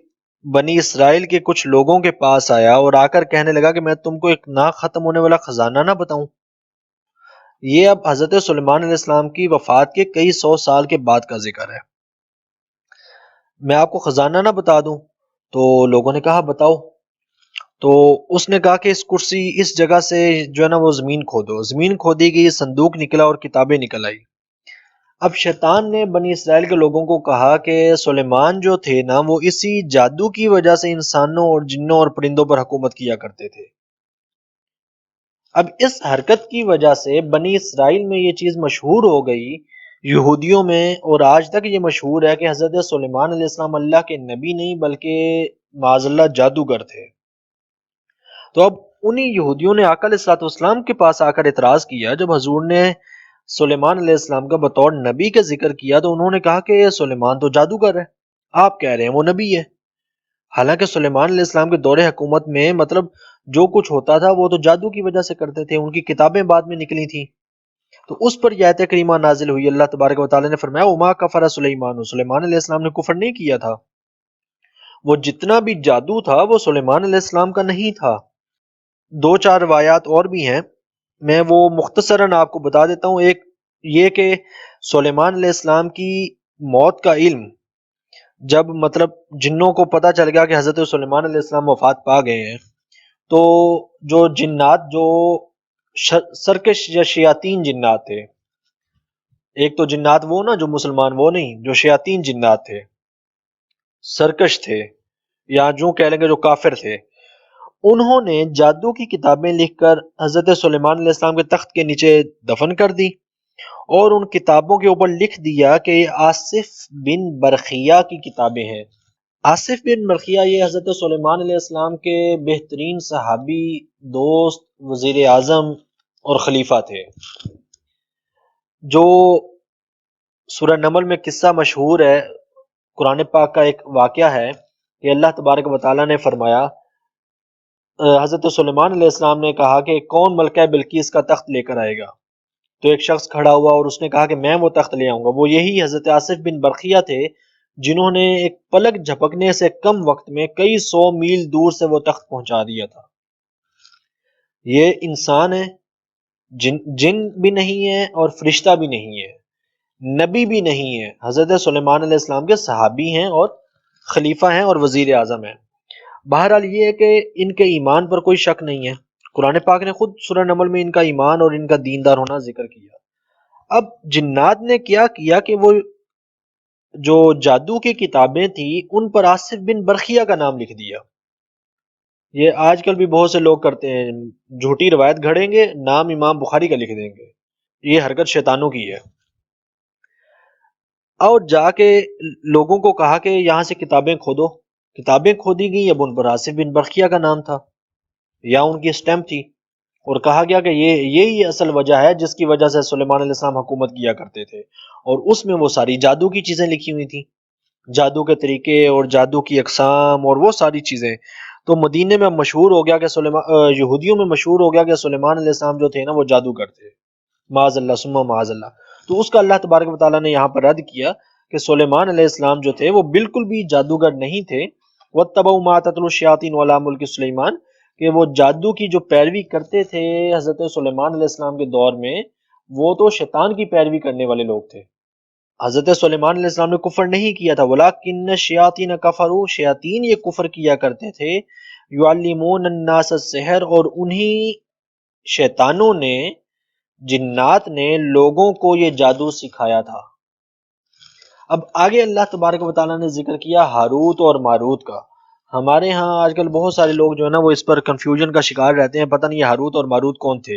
[SPEAKER 1] بنی اسرائیل کے کچھ لوگوں کے پاس آیا اور آ کر کہنے لگا کہ میں تم کو ایک نہ ختم ہونے والا خزانہ نہ بتاؤں۔ یہ اب حضرت سلیمان علیہ السلام کی وفات کے کئی 100 سال کے بعد کا ذکر ہے۔ میں آپ کو خزانہ نہ بتا دوں؟ تو لوگوں نے کہا بتاؤ۔ تو اس نے کہا کہ اس کرسی اس جگہ سے جو ہے نا وہ زمین کھودو، زمین کھودی گئی، صندوق نکلا اور کتابیں نکل آئی۔ اب شیطان نے بنی اسرائیل کے لوگوں کو کہا کہ سلیمان جو تھے نا وہ اسی جادو کی وجہ سے انسانوں اور جنوں اور پرندوں پر حکومت کیا کرتے تھے۔ اب اس حرکت کی وجہ سے بنی اسرائیل میں یہ چیز مشہور ہو گئی، یہودیوں میں، اور آج تک یہ مشہور ہے کہ حضرت سلیمان علیہ السلام اللہ کے نبی نہیں بلکہ معاذ اللہ جادوگر تھے۔ تو اب انہی یہودیوں نے آقا علیہ الصلوۃ والسلام کے پاس آ کر اعتراض کیا جب حضور نے سلیمان علیہ السلام کا بطور نبی کا ذکر کیا، تو انہوں نے کہا کہ سلیمان تو جادوگر ہے، آپ کہہ رہے ہیں وہ نبی ہے۔ حالانکہ سلیمان علیہ السلام کے دور حکومت میں مطلب جو کچھ ہوتا تھا وہ تو جادو کی وجہ سے کرتے تھے، ان کی کتابیں بعد میں نکلی تھیں۔ تو اس پر یہ آیت کریمہ نازل ہوئی، اللہ تبارک و تعالی نے فرمایا وما کفر سلیمان، سلیمان علیہ السلام نے کفر نہیں کیا تھا، وہ جتنا بھی جادو تھا وہ سلیمان علیہ السلام کا نہیں تھا۔ دو چار روایات اور بھی ہیں، میں وہ مختصراً آپ کو بتا دیتا ہوں۔ ایک یہ کہ سلیمان علیہ السلام کی موت کا علم جب مطلب جنوں کو پتہ چل گیا کہ حضرت سلیمان علیہ السلام وفات پا گئے ہیں، تو جو جنات جو سرکش یا شیاطین جنات تھے، ایک تو جنات وہ نا جو مسلمان وہ نہیں، جو شیاطین جنات تھے، سرکش تھے، یا جو کہہ لیں گے جو کافر تھے، انہوں نے جادو کی کتابیں لکھ کر حضرت سلیمان علیہ السلام کے تخت کے نیچے دفن کر دی، اور ان کتابوں کے اوپر لکھ دیا کہ یہ آصف بن برخیہ کی کتابیں ہیں۔ آصف بن برخیہ یہ حضرت سلیمان علیہ السلام کے بہترین صحابی، دوست، وزیر اعظم اور خلیفہ تھے۔ جو سورہ نمل میں قصہ مشہور ہے، قرآن پاک کا ایک واقعہ ہے کہ اللہ تبارک و تعالیٰ نے فرمایا، حضرت سلیمان علیہ السلام نے کہا کہ کون ملکہ بلقیس کا تخت لے کر آئے گا؟ تو ایک شخص کھڑا ہوا اور اس نے کہا کہ میں وہ تخت لے آؤں گا۔ وہ یہی حضرت آصف بن برخیہ تھے جنہوں نے ایک پلک جھپکنے سے کم وقت میں کئی 100 میل دور سے وہ تخت پہنچا دیا تھا۔ یہ انسان ہے، جن بھی نہیں ہے اور فرشتہ بھی نہیں ہے، نبی بھی نہیں ہے، حضرت سلیمان علیہ السلام کے صحابی ہیں اور خلیفہ ہیں اور وزیر اعظم ہیں۔ بہرحال یہ ہے کہ ان کے ایمان پر کوئی شک نہیں ہے، قرآن پاک نے خود سورہ نمل میں ان کا ایمان اور ان کا دیندار ہونا ذکر کیا۔ اب جنات نے کیا کیا کہ وہ جو جادو کی کتابیں تھیں ان پر آصف بن برخیہ کا نام لکھ دیا۔ یہ آج کل بھی بہت سے لوگ کرتے ہیں، جھوٹی روایت گھڑیں گے، نام امام بخاری کا لکھ دیں گے، یہ حرکت شیطانوں کی ہے۔ اور جا کے لوگوں کو کہا کہ یہاں سے کتابیں کھودو، کتابیں کھودی گئیں، اب ان پر آصف بن برخیہ کا نام تھا یا ان کی اسٹیمپ تھی، اور کہا گیا کہ یہی اصل وجہ ہے جس کی وجہ سے سلیمان علیہ السلام حکومت کیا کرتے تھے، اور اس میں وہ ساری جادو کی چیزیں لکھی ہوئی تھیں، جادو کے طریقے اور جادو کی اقسام اور وہ ساری چیزیں۔ تو مدینے میں مشہور ہو گیا کہ یہودیوں میں مشہور ہو گیا کہ سلیمان علیہ السلام جو تھے نا وہ جادوگر تھے، معاذ اللہ ثم معاذ اللہ۔ تو اس کا اللہ تبارک و تعالیٰ نے یہاں پر رد کیا کہ سلیمان علیہ السلام جو تھے وہ بالکل بھی جادوگر نہیں تھے۔ وَاتَّبَعُوا مَا تَتْلُو الشَّيَاطِينُ عَلَىٰ مُلْكِ سُلَيْمَانَ، کہ وہ جادو کی جو پیروی کرتے تھے حضرت سلیمان علیہ السلام کے دور میں، وہ تو شیطان کی پیروی کرنے والے لوگ تھے۔ حضرت سلیمان علیہ السلام نے کفر نہیں کیا تھا، وَلَٰكِنَّ الشَّيَاطِينَ كَفَرُوا، شیاطین یہ کفر کیا کرتے تھے، يُعَلِّمُونَ النَّاسَ السِّحْرَ، اور انہی شیطانوں نے، جنات نے لوگوں کو یہ جادو سکھایا تھا۔ اب آگے اللہ تبارک و تعالیٰ نے ذکر کیا ہاروت اور ماروت کا۔ ہمارے ہاں آج کل بہت سارے لوگ جو ہے نا وہ اس پر کنفیوژن کا شکار رہتے ہیں، پتہ نہیں یہ ہاروت اور ماروت کون تھے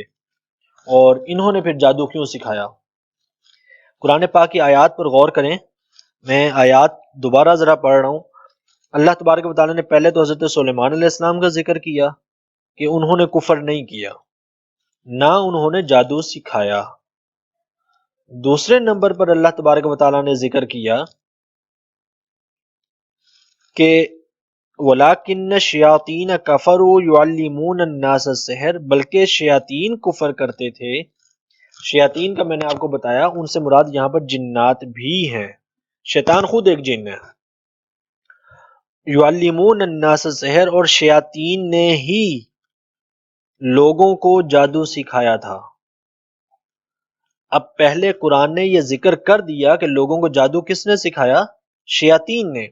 [SPEAKER 1] اور انہوں نے پھر جادو کیوں سکھایا۔ قرآن پاک کی آیات پر غور کریں، میں آیات دوبارہ ذرا پڑھ رہا ہوں۔ اللہ تبارک و تعالیٰ نے پہلے تو حضرت سلیمان علیہ السلام کا ذکر کیا کہ انہوں نے کفر نہیں کیا، نہ انہوں نے جادو سکھایا۔ دوسرے نمبر پر اللہ تبارک و تعالیٰ نے ذکر کیا کہ وَلَٰكِنَّ الشَّيَاطِينَ كَفَرُوا يُعَلِّمُونَ النَّاسَ السِّحْرَ، بلکہ شیاطین کفر کرتے تھے، شیاطین کا میں نے آپ کو بتایا ان سے مراد یہاں پر جنات بھی ہیں، شیطان خود ایک جن ہے۔ یعلمون الناس السحر، اور شیاطین نے ہی لوگوں کو جادو سکھایا تھا۔ اب پہلے قرآن نے یہ ذکر کر دیا کہ لوگوں کو جادو کس نے سکھایا؟ شیاطین نے۔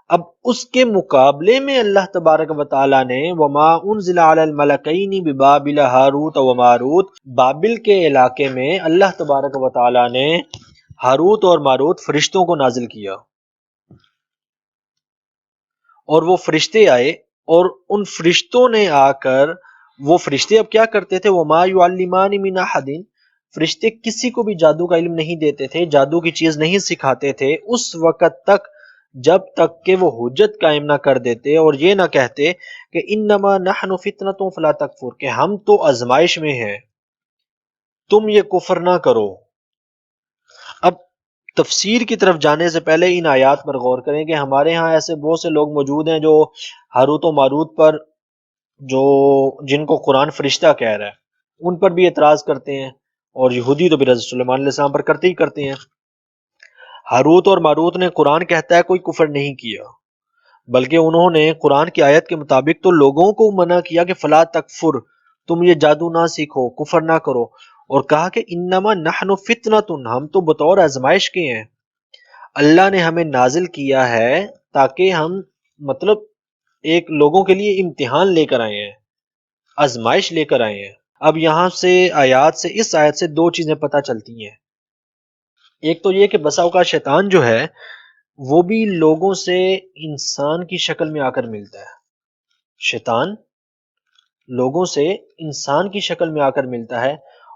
[SPEAKER 1] اب اس کے مقابلے میں اللہ تبارک و تعالی نے وما انزل علی الملکین ببابل ہاروت و ماروت، بابل کے علاقے میں اللہ تبارک و تعالی نے ہاروت اور ماروت فرشتوں کو نازل کیا، اور وہ فرشتے آئے، اور ان فرشتوں نے آ کر، وہ فرشتے اب کیا کرتے تھے؟ وما یعلمان من احد، فرشتے کسی کو بھی جادو کا علم نہیں دیتے تھے، جادو کی چیز نہیں سکھاتے تھے اس وقت تک جب تک کہ وہ حجت قائم نہ کر دیتے اور یہ نہ کہتے کہ انما نحن فتنۃ فلا تکفر، کہ ہم تو آزمائش میں ہیں، تم یہ کفر نہ کرو۔ اب تفسیر کی طرف جانے سے پہلے ان آیات پر غور کریں کہ ہمارے ہاں ایسے بہت سے لوگ موجود ہیں جو ہاروت و ماروت پر، جو جن کو قرآن فرشتہ کہہ رہا ہے، ان پر بھی اعتراض کرتے ہیں، اور یہودی تو بھی حضرت سلیمان علیہ السلام پر کرتے ہی کرتے ہیں۔ ہاروت اور ماروت نے قرآن کہتا ہے کوئی کفر نہیں کیا، بلکہ انہوں نے قرآن کی آیت کے مطابق تو لوگوں کو منع کیا کہ فلا تکفر، تم یہ جادو نہ سیکھو، کفر نہ کرو، اور کہا کہ انما نحن فتنۃ، ہم تو بطور آزمائش کے ہیں، اللہ نے ہمیں نازل کیا ہے تاکہ ہم، مطلب ایک لوگوں کے لیے امتحان لے کر آئے ہیں، آزمائش لے کر آئے ہیں۔ اب یہاں سے آیات سے، اس آیت سے دو چیزیں پتہ چلتی ہیں۔ ایک تو یہ کہ بسا اوقات شیطان جو ہے وہ بھی لوگوں سے انسان کی شکل میں آ کر ملتا ہے، شیطان لوگوں سے انسان کی شکل میں آ کر ملتا ہے،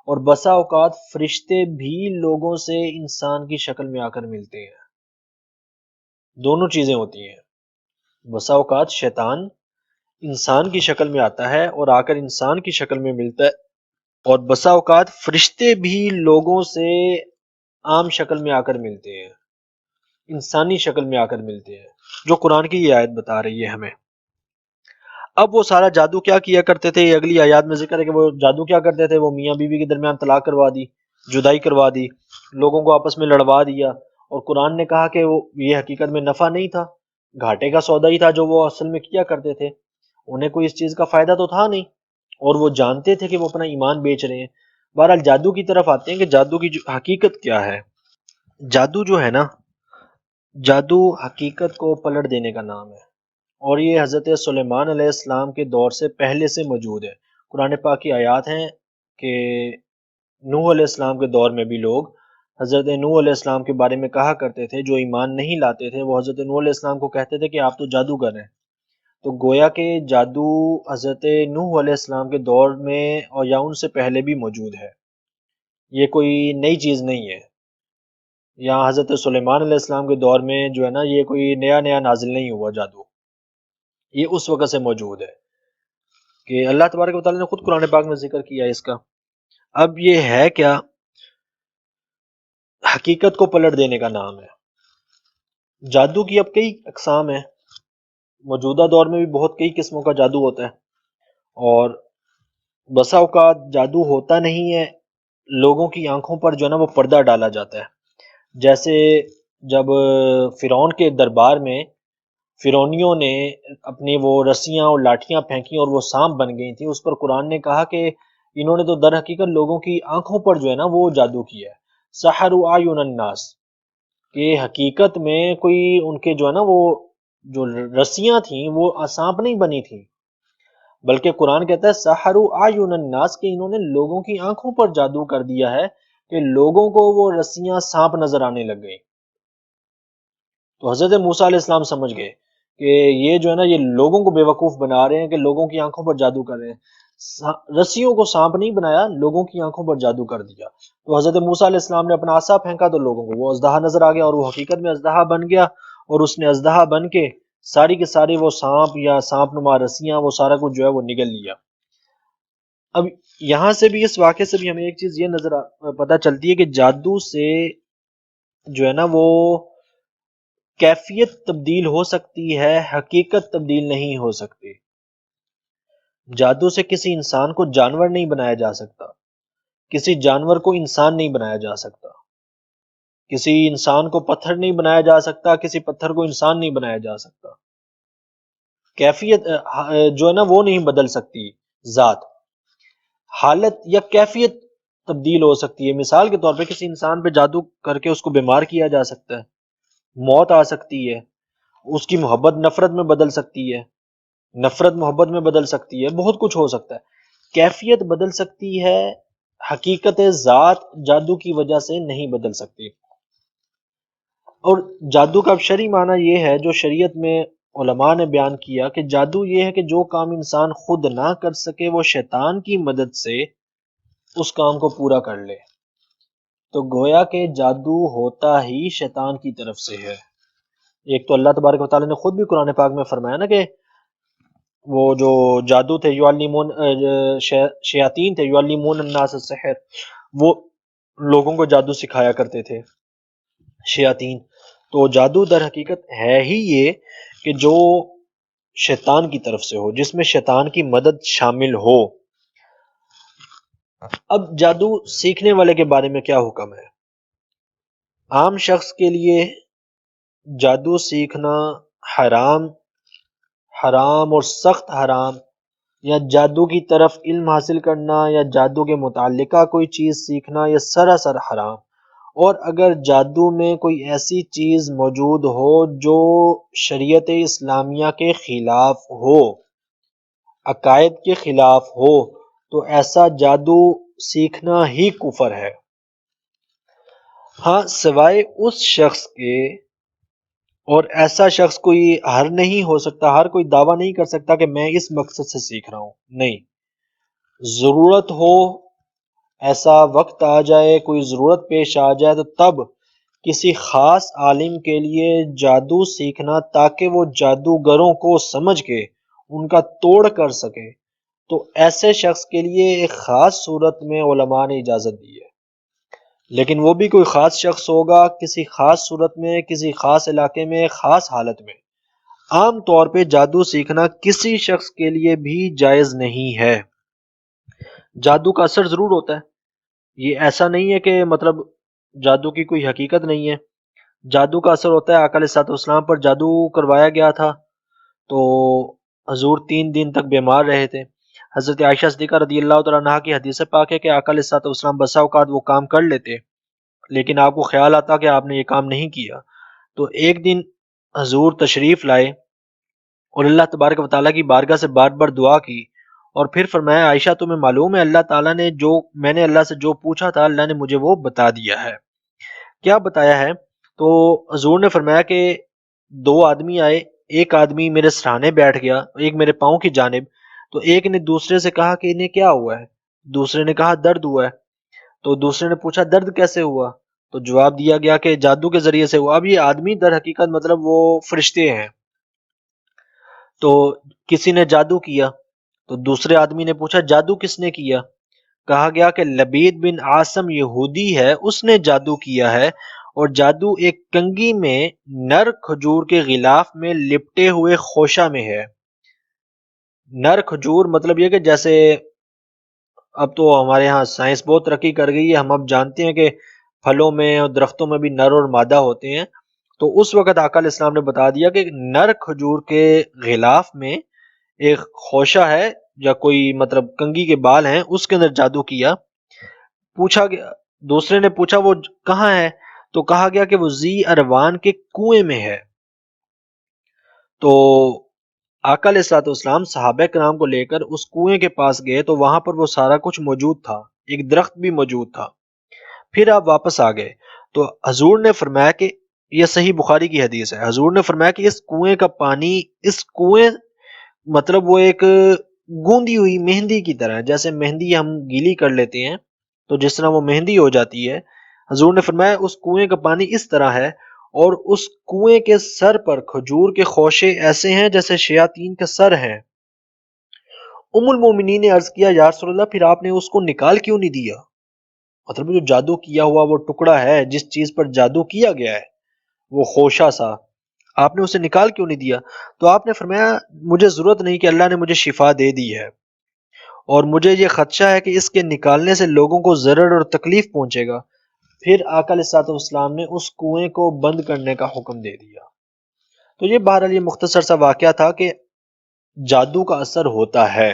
[SPEAKER 1] اور بسا اوقات فرشتے بھی لوگوں سے انسان کی شکل میں آ کر ملتے ہیں، دونوں چیزیں ہوتی ہیں۔ بسا اوقات شیطان انسان کی شکل میں آتا ہے اور آ کر انسان کی شکل میں ملتا ہے، اور بسا اوقات فرشتے بھی لوگوں سے عام شکل میں آ کر ملتے ہیں، انسانی شکل میں آ کر ملتے ہیں، جو قرآن کی یہ آیت بتا رہی ہے ہمیں۔ اب وہ سارا جادو کیا کیا کرتے تھے، یہ اگلی آیات میں ذکر ہے کہ وہ جادو کیا کرتے تھے، وہ میاں بیوی کے درمیان طلاق کروا دی، جدائی کروا دی، لوگوں کو آپس میں لڑوا دیا، اور قرآن نے کہا کہ وہ یہ حقیقت میں نفع نہیں تھا، گھاٹے کا سودا ہی تھا جو وہ اصل میں کیا کرتے تھے، انہیں کوئی اس چیز کا فائدہ تو تھا نہیں، اور وہ جانتے تھے کہ وہ اپنا ایمان بیچ رہے ہیں۔ بہرحال جادو کی طرف آتے ہیں کہ جادو کی حقیقت کیا ہے۔ جادو جو ہے نا، جادو حقیقت کو پلٹ دینے کا نام ہے، اور یہ حضرت سلیمان علیہ السلام کے دور سے پہلے سے موجود ہے۔ قرآن پاک کی آیات ہیں کہ نوح علیہ السلام کے دور میں بھی لوگ حضرت نوح علیہ السلام کے بارے میں کہا کرتے تھے، جو ایمان نہیں لاتے تھے وہ حضرت نوح علیہ السلام کو کہتے تھے کہ آپ تو جادوگر ہیں۔ تو گویا کہ جادو حضرت نوح علیہ السلام کے دور میں اور یا ان سے پہلے بھی موجود ہے، یہ کوئی نئی چیز نہیں ہے۔ یا حضرت سلیمان علیہ السلام کے دور میں جو ہے نا، یہ کوئی نیا نیا نازل نہیں ہوا جادو، یہ اس وقت سے موجود ہے کہ اللہ تبارک و تعالیٰ نے خود قرآن پاک میں ذکر کیا ہے اس کا۔ اب یہ ہے کیا؟ حقیقت کو پلٹ دینے کا نام ہے۔ جادو کی اب کئی اقسام ہیں، موجودہ دور میں بھی بہت کئی قسموں کا جادو ہوتا ہے، اور بسا اوقات جادو ہوتا نہیں ہے، لوگوں کی آنکھوں پر جو ہے نا وہ پردہ ڈالا جاتا ہے۔ جیسے جب فرعون کے دربار میں فرعونیوں نے اپنی وہ رسیاں اور لاٹھیاں پھینکی اور وہ سانپ بن گئی تھی، اس پر قرآن نے کہا کہ انہوں نے تو در حقیقت لوگوں کی آنکھوں پر جو ہے نا وہ جادو کیا ہے، سحروا اعین الناس، کہ حقیقت میں کوئی ان کے جو ہے نا وہ جو رسیاں تھیں وہ سانپ نہیں بنی تھیں، بلکہ قرآن کہتا ہے سحروا اعین الناس، کہ انہوں نے لوگوں کی آنکھوں پر جادو کر دیا ہے کہ لوگوں کو وہ رسیاں سانپ نظر آنے لگ گئی۔ تو حضرت موسیٰ علیہ السلام سمجھ گئے کہ یہ جو ہے نا یہ لوگوں کو بے وقوف بنا رہے ہیں کہ لوگوں کی آنکھوں پر جادو کر رہے ہیں، رسیوں کو سانپ نہیں بنایا، لوگوں کی آنکھوں پر جادو کر دیا۔ تو حضرت موسیٰ علیہ السلام نے اپنا عصا پھینکا تو لوگوں کو وہ اژدہا نظر آ گیا، اور وہ حقیقت میں اژدہا بن گیا، اور اس نے اژدہا بن کے ساری کے ساری وہ سانپ یا سانپ نما رسیاں وہ سارا کچھ جو ہے وہ نگل لیا۔ اب یہاں سے بھی، اس واقعے سے بھی ہمیں ایک چیز یہ پتہ چلتی ہے کہ جادو سے جو ہے نا وہ کیفیت تبدیل ہو سکتی ہے، حقیقت تبدیل نہیں ہو سکتی۔ جادو سے کسی انسان کو جانور نہیں بنایا جا سکتا، کسی جانور کو انسان نہیں بنایا جا سکتا، کسی انسان کو پتھر نہیں بنایا جا سکتا، کسی پتھر کو انسان نہیں بنایا جا سکتا۔ کیفیت جو ہے نا وہ نہیں بدل سکتی، ذات، حالت یا کیفیت تبدیل ہو سکتی ہے۔ مثال کے طور پہ کسی انسان پہ جادو کر کے اس کو بیمار کیا جا سکتا ہے، موت آ سکتی ہے، اس کی محبت نفرت میں بدل سکتی ہے، نفرت محبت میں بدل سکتی ہے، بہت کچھ ہو سکتا ہے۔ کیفیت بدل سکتی ہے، حقیقت ذات جادو کی وجہ سے نہیں بدل سکتی۔ اور جادو کا شرعی معنی یہ ہے جو شریعت میں علماء نے بیان کیا کہ جادو یہ ہے کہ جو کام انسان خود نہ کر سکے وہ شیطان کی مدد سے اس کام کو پورا کر لے، تو گویا کہ جادو ہوتا ہی شیطان کی طرف سے ہے۔ ایک تو اللہ تبارک و تعالیٰ نے خود بھی قرآن پاک میں فرمایا نا کہ وہ جو جادو تھے شیاطین تھے یعلمون الناس السحر، وہ لوگوں کو جادو سکھایا کرتے تھے شیاطین۔ تو جادو در حقیقت ہے ہی یہ کہ جو شیطان کی طرف سے ہو، جس میں شیطان کی مدد شامل ہو۔ اب جادو سیکھنے والے کے بارے میں کیا حکم ہے؟ عام شخص کے لیے جادو سیکھنا حرام اور سخت حرام، یا جادو کی طرف علم حاصل کرنا یا جادو کے متعلقہ کوئی چیز سیکھنا یہ سراسر حرام۔ اور اگر جادو میں کوئی ایسی چیز موجود ہو جو شریعت اسلامیہ کے خلاف ہو، عقائد کے خلاف ہو، تو ایسا جادو سیکھنا ہی کفر ہے۔ ہاں سوائے اس شخص کے، اور ایسا شخص کوئی ہر نہیں ہو سکتا، ہر کوئی دعویٰ نہیں کر سکتا کہ میں اس مقصد سے سیکھ رہا ہوں، نہیں، ضرورت ہو، ایسا وقت آ جائے، کوئی ضرورت پیش آ جائے تو تب کسی خاص عالم کے لیے جادو سیکھنا تاکہ وہ جادوگروں کو سمجھ کے ان کا توڑ کر سکے، تو ایسے شخص کے لیے ایک خاص صورت میں علماء نے اجازت دی ہے۔ لیکن وہ بھی کوئی خاص شخص ہوگا، کسی خاص صورت میں، کسی خاص علاقے میں، خاص حالت میں۔ عام طور پہ جادو سیکھنا کسی شخص کے لیے بھی جائز نہیں ہے۔ جادو کا اثر ضرور ہوتا ہے، یہ ایسا نہیں ہے کہ مطلب جادو کی کوئی حقیقت نہیں ہے، جادو کا اثر ہوتا ہے۔ آقا علیہ الصلوۃ والسلام پر جادو کروایا گیا تھا تو حضور 3 دن تک بیمار رہے تھے۔ حضرت عائشہ صدیقہ رضی اللہ تعالیٰ عنہا کی حدیث پاک ہے کہ آقا علیہ الصلوۃ والسلام بسا اوقات وہ کام کر لیتے لیکن آپ کو خیال آتا کہ آپ نے یہ کام نہیں کیا، تو ایک دن حضور تشریف لائے اور اللہ تبارک و تعالیٰ کی بارگاہ سے بار بار دعا کی، اور پھر فرمایا عائشہ تمہیں معلوم ہے اللہ تعالیٰ نے میں نے اللہ سے جو پوچھا تھا اللہ نے مجھے وہ بتا دیا ہے۔ کیا بتایا ہے؟ تو حضور نے فرمایا کہ 2 آدمی آئے، ایک آدمی میرے سرانے بیٹھ گیا، ایک میرے پاؤں کی جانب، تو ایک نے دوسرے سے کہا کہ انہیں کیا ہوا ہے؟ دوسرے نے کہا درد ہوا ہے۔ تو دوسرے نے پوچھا درد کیسے ہوا؟ تو جواب دیا گیا کہ جادو کے ذریعے سے ہوا۔ اب یہ آدمی در حقیقت مطلب وہ فرشتے ہیں، تو کسی نے جادو کیا، تو دوسرے آدمی نے پوچھا جادو کس نے کیا؟ کہا گیا کہ لبید بن عاصم یہودی ہے، اس نے جادو کیا ہے، اور جادو ایک کنگھی میں نر کھجور کے غلاف میں لپٹے ہوئے خوشہ میں ہے۔ نر کھجور مطلب یہ کہ جیسے اب تو ہمارے ہاں سائنس بہت ترقی کر گئی ہے، ہم اب جانتے ہیں کہ پھلوں میں اور درختوں میں بھی نر اور مادہ ہوتے ہیں، تو اس وقت آقا علیہ السلام نے بتا دیا کہ نر کھجور کے غلاف میں ایک خوشہ ہے یا کوئی مطلب کنگھی کے بال ہیں، اس کے اندر جادو کیا۔ پوچھا گیا، دوسرے نے پوچھا وہ کہاں ہے؟ تو کہا گیا کہ وہ ذی اروان کے کنویں میں ہے۔ تو آقا علیہ الصلوۃ والسلام صحابہ کرام کو لے کر اس کنویں کے پاس گئے تو وہاں پر وہ سارا کچھ موجود تھا، ایک درخت بھی موجود تھا۔ پھر آپ واپس آ گئے تو حضور نے فرمایا کہ یہ صحیح بخاری کی حدیث ہے، حضور نے فرمایا کہ اس کنویں کا پانی، اس کنویں مطلب وہ ایک گوندی ہوئی مہندی کی طرح ہے، جیسے مہندی ہم گیلی کر لیتے ہیں تو جس طرح وہ مہندی ہو جاتی ہے، حضور نے فرمایا اس کنویں کا پانی اس طرح ہے، اور اس کنویں کے سر پر کھجور کے خوشے ایسے ہیں جیسے شیاطین کے سر ہیں۔ ام المومنین نے عرض کیا یا رسول اللہ پھر آپ نے اس کو نکال کیوں نہیں دیا؟ مطلب جو جادو کیا ہوا وہ ٹکڑا ہے، جس چیز پر جادو کیا گیا ہے وہ خوشہ سا، آپ نے اسے نکال کیوں نہیں دیا؟ تو آپ نے فرمایا مجھے ضرورت نہیں کہ اللہ نے مجھے شفا دے دی ہے۔ اور مجھے یہ خدشہ ہے کہ اس کے نکالنے سے لوگوں کو ضرر اور تکلیف پہنچے گا۔ پھر آقا علیہ الصلوۃ والسلام نے اس کنویں کو بند کرنے کا حکم دے دیا۔ تو یہ بہرحال یہ مختصر سا واقعہ تھا کہ جادو کا اثر ہوتا ہے۔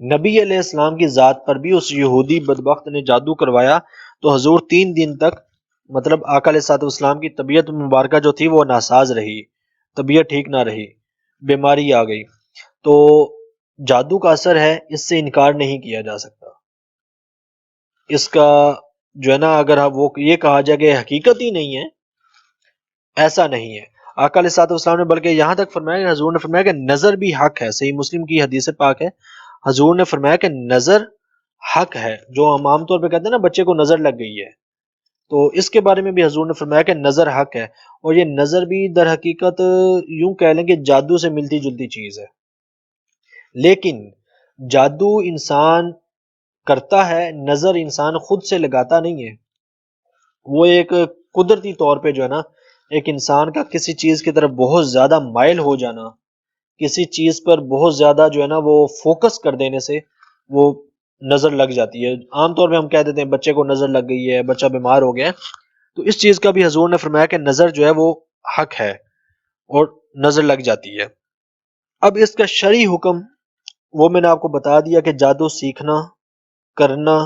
[SPEAKER 1] نبی علیہ السلام کی ذات پر بھی اس یہودی بدبخت نے جادو کروایا تو حضور 3 دن تک مطلب آقا علیہ الصلوۃ والسلام کی طبیعت مبارکہ جو تھی وہ ناساز رہی، طبیعت ٹھیک نہ رہی، بیماری آ گئی۔ تو جادو کا اثر ہے، اس سے انکار نہیں کیا جا سکتا۔ اس کا جو ہے نا اگر وہ یہ کہا جائے کہ حقیقت ہی نہیں ہے، ایسا نہیں ہے۔ آقا علیہ الصلوۃ والسلام نے بلکہ یہاں تک فرمایا کہ حضور نے فرمایا کہ نظر بھی حق ہے، صحیح مسلم کی حدیث پاک ہے، حضور نے فرمایا کہ نظر حق ہے۔ جو ہم عام طور پہ کہتے ہیں نا بچے کو نظر لگ گئی ہے، تو اس کے بارے میں بھی حضور نے فرمایا کہ نظر حق ہے، اور یہ نظر بھی در حقیقت یوں کہہ لیں کہ جادو سے ملتی جلتی چیز ہے۔ لیکن جادو انسان کرتا ہے، نظر انسان خود سے لگاتا نہیں ہے۔ وہ ایک قدرتی طور پہ جو ہے نا ایک انسان کا کسی چیز کی طرف بہت زیادہ مائل ہو جانا، کسی چیز پر بہت زیادہ جو ہے نا وہ فوکس کر دینے سے وہ نظر لگ جاتی ہے۔ عام طور پہ ہم کہہ دیتے ہیں بچے کو نظر لگ گئی ہے، بچہ بیمار ہو گیا ہے، تو اس چیز کا بھی حضور نے فرمایا کہ نظر جو ہے وہ حق ہے اور نظر لگ جاتی ہے۔ اب اس کا شرعی حکم وہ میں نے آپ کو بتا دیا کہ جادو سیکھنا، کرنا،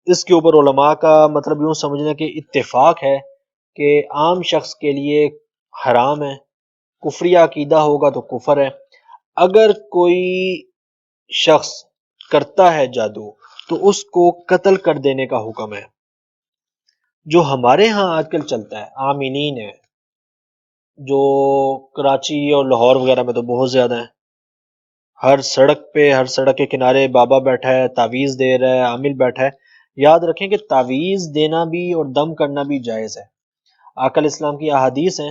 [SPEAKER 1] اس کے اوپر علماء کا مطلب یوں سمجھنا کہ اتفاق ہے کہ عام شخص کے لیے حرام ہے، کفری عقیدہ ہوگا تو کفر ہے۔ اگر کوئی شخص کرتا ہے جادو تو اس کو قتل کر دینے کا حکم ہے۔ جو ہمارے ہاں آج کل چلتا ہے، آمینین ہے، جو کراچی اور لاہور وغیرہ میں تو بہت زیادہ ہیں، ہر سڑک پہ، ہر سڑک کے کنارے بابا بیٹھا ہے، تعویذ دے رہا ہے، عامل بیٹھا ہے۔ یاد رکھیں کہ تعویذ دینا بھی اور دم کرنا بھی جائز ہے۔ آقا علیہ السلام کی احادیث ہیں،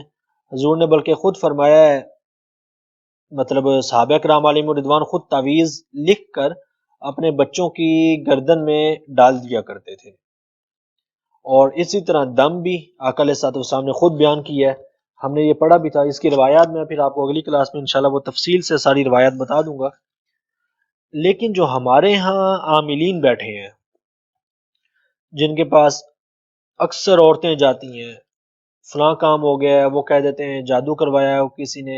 [SPEAKER 1] حضور نے بلکہ خود فرمایا ہے، مطلب صحابہ کرام علیہم الرضوان خود تعویذ لکھ کر اپنے بچوں کی گردن میں ڈال دیا کرتے تھے۔ اور اسی طرح دم بھی آقا علیہ الصلوۃ والسلام نے خود بیان کیا ہے، ہم نے یہ پڑھا بھی تھا۔ اس کی روایات میں پھر آپ کو اگلی کلاس میں انشاءاللہ وہ تفصیل سے ساری روایات بتا دوں گا۔ لیکن جو ہمارے ہاں عاملین بیٹھے ہیں، جن کے پاس اکثر عورتیں جاتی ہیں، فلاں کام ہو گیا ہے، وہ کہہ دیتے ہیں جادو کروایا ہے کسی نے۔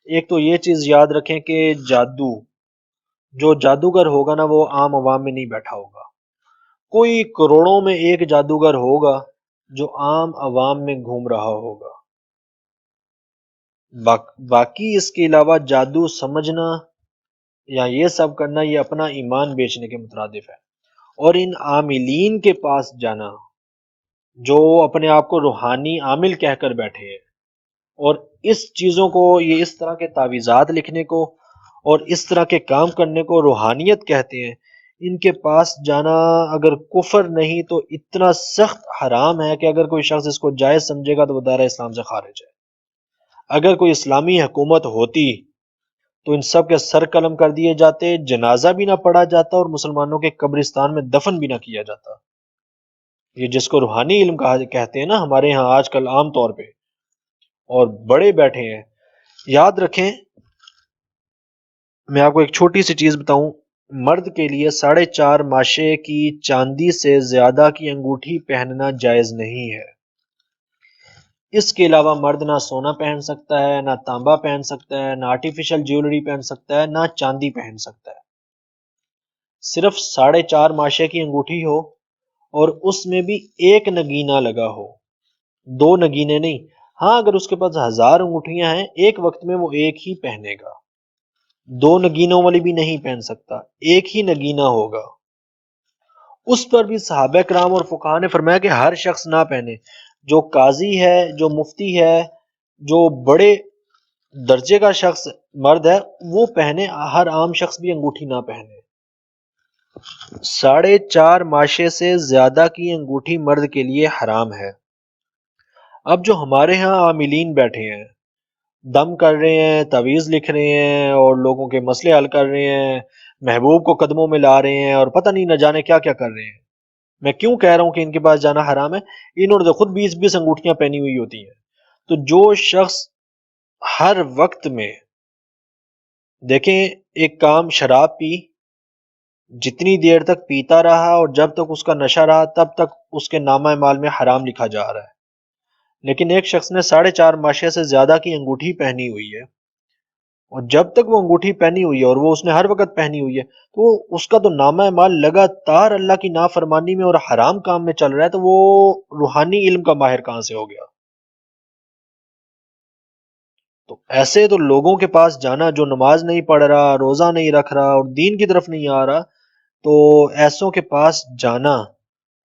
[SPEAKER 1] ایک تو یہ چیز یاد رکھیں کہ جادو، جو جادوگر ہوگا نا وہ عام عوام میں نہیں بیٹھا ہوگا، کوئی کروڑوں میں ایک جادوگر ہوگا جو عام عوام میں گھوم رہا ہوگا۔ باقی اس کے علاوہ جادو سمجھنا یا یہ سب کرنا یہ اپنا ایمان بیچنے کے مترادف ہے۔ اور ان عاملین کے پاس جانا جو اپنے آپ کو روحانی عامل کہہ کر بیٹھے ہیں اور اس چیزوں کو، یہ اس طرح کے تعویذات لکھنے کو اور اس طرح کے کام کرنے کو روحانیت کہتے ہیں، ان کے پاس جانا اگر کفر نہیں تو اتنا سخت حرام ہے کہ اگر کوئی شخص اس کو جائز سمجھے گا تو وہ دائرہ اسلام سے خارج ہے۔ اگر کوئی اسلامی حکومت ہوتی تو ان سب کے سر قلم کر دیے جاتے، جنازہ بھی نہ پڑھا جاتا اور مسلمانوں کے قبرستان میں دفن بھی نہ کیا جاتا۔ یہ جس کو روحانی علم کہتے ہیں نا ہمارے ہاں آج کل عام طور پہ، اور بڑے بیٹھے ہیں۔ یاد رکھیں، میں آپ کو ایک چھوٹی سی چیز بتاؤں، مرد کے لیے 4.5 ماشے کی چاندی سے زیادہ کی انگوٹھی پہننا جائز نہیں ہے۔ اس کے علاوہ مرد نہ سونا پہن سکتا ہے، نہ تانبا پہن سکتا ہے، نہ آرٹیفیشل جیولری پہن سکتا ہے، نہ چاندی پہن سکتا ہے۔ صرف 4.5 ماشے کی انگوٹھی ہو اور اس میں بھی ایک نگینہ لگا ہو، 2 نگینے نہیں۔ ہاں اگر اس کے پاس 1000 انگوٹھیاں ہیں ایک وقت میں وہ ایک ہی پہنے گا، 2 نگینوں والی بھی نہیں پہن سکتا، ایک ہی نگینہ ہوگا۔ اس پر بھی صحابہ کرام اور فقہاء نے فرمایا کہ ہر شخص نہ پہنے، جو قاضی ہے، جو مفتی ہے، جو بڑے درجے کا شخص مرد ہے وہ پہنے، ہر عام شخص بھی انگوٹھی نہ پہنے۔ 4.5 ماشے سے زیادہ کی انگوٹھی مرد کے لیے حرام ہے۔ اب جو ہمارے ہاں عاملین بیٹھے ہیں، دم کر رہے ہیں، تعویذ لکھ رہے ہیں اور لوگوں کے مسئلے حل کر رہے ہیں، محبوب کو قدموں میں لا رہے ہیں اور پتہ نہیں نہ جانے کیا کیا کر رہے ہیں۔ میں کیوں کہہ رہا ہوں کہ ان کے پاس جانا حرام ہے؟ انہوں نے تو خود 20 انگوٹھیاں پہنی ہوئی ہوتی ہیں۔ تو جو شخص ہر وقت میں، دیکھیں ایک کام شراب پی جتنی دیر تک پیتا رہا اور جب تک اس کا نشہ رہا تب تک اس کے نامہ اعمال میں حرام لکھا جا رہا ہے، لیکن ایک شخص نے 4.5 ماشیہ سے زیادہ کی انگوٹھی پہنی ہوئی ہے، اور جب تک وہ انگوٹھی پہنی ہوئی ہے اور وہ اس نے ہر وقت پہنی ہوئی ہے، تو اس کا تو نامہ اعمال لگاتار اللہ کی نافرمانی میں اور حرام کام میں چل رہا ہے، تو وہ روحانی علم کا ماہر کہاں سے ہو گیا؟ تو ایسے تو لوگوں کے پاس جانا جو نماز نہیں پڑھ رہا، روزہ نہیں رکھ رہا اور دین کی طرف نہیں آ رہا، تو ایسوں کے پاس جانا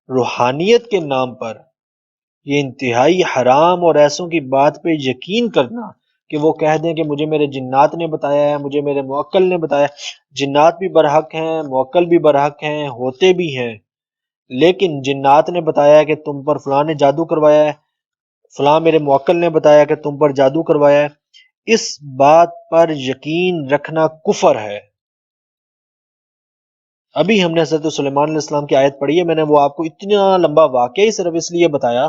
[SPEAKER 1] روحانیت کے نام پر یہ انتہائی حرام، اور ایسوں کی بات پہ یقین کرنا کہ وہ کہہ دیں کہ مجھے میرے جنات نے بتایا ہے، مجھے میرے موکل نے بتایا۔ جنات بھی برحق ہیں، موکل بھی برحق ہیں، ہوتے بھی ہیں، لیکن جنات نے بتایا ہے کہ تم پر فلاں نے جادو کروایا ہے، فلاں میرے موکل نے بتایا کہ تم پر جادو کروایا ہے، اس بات پر یقین رکھنا کفر ہے۔ ابھی ہم نے حضرت سلیمان علیہ السلام کی آیت پڑھی ہے، میں نے وہ آپ کو اتنا لمبا واقعہ ہی صرف اس لیے بتایا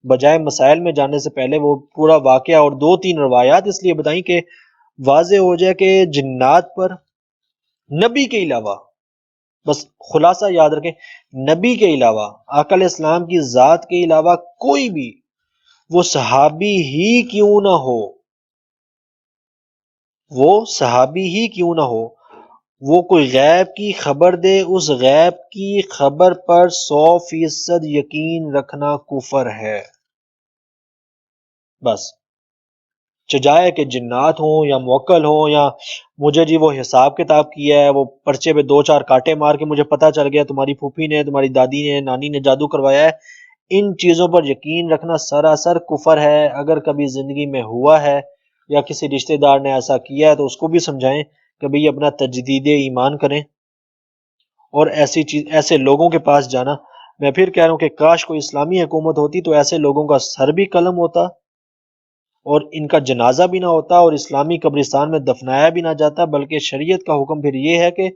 [SPEAKER 1] بجائے مسائل میں جانے سے پہلے وہ پورا واقعہ اور 2-3 روایات اس لیے بتائیں کہ واضح ہو جائے کہ جنات پر نبی کے علاوہ، بس خلاصہ یاد رکھیں، نبی کے علاوہ، آقا علیہ السلام کی ذات کے علاوہ کوئی بھی، وہ صحابی ہی کیوں نہ ہو، وہ صحابی ہی کیوں نہ ہو، وہ کوئی غیب کی خبر دے، اس غیب کی خبر پر 100% یقین رکھنا کفر ہے۔ بس چجائے کہ جنات ہوں یا موکل ہوں، یا مجھے جی وہ حساب کتاب کیا ہے، وہ پرچے پہ 2-4 کاٹے مار کے مجھے پتا چل گیا تمہاری پھوپھی نے، تمہاری دادی نے، نانی نے جادو کروایا ہے، ان چیزوں پر یقین رکھنا سراسر کفر ہے۔ اگر کبھی زندگی میں ہوا ہے یا کسی رشتہ دار نے ایسا کیا ہے تو اس کو بھی سمجھائیں کہ بھئی اپنا تجدید ایمان کریں، اور ایسی چیز ایسے لوگوں کے پاس جانا، میں پھر کہہ رہا ہوں کہ کاش کوئی اسلامی حکومت ہوتی تو ایسے لوگوں کا سر بھی قلم ہوتا اور ان کا جنازہ بھی نہ ہوتا اور اسلامی قبرستان میں دفنایا بھی نہ جاتا، بلکہ شریعت کا حکم پھر یہ ہے کہ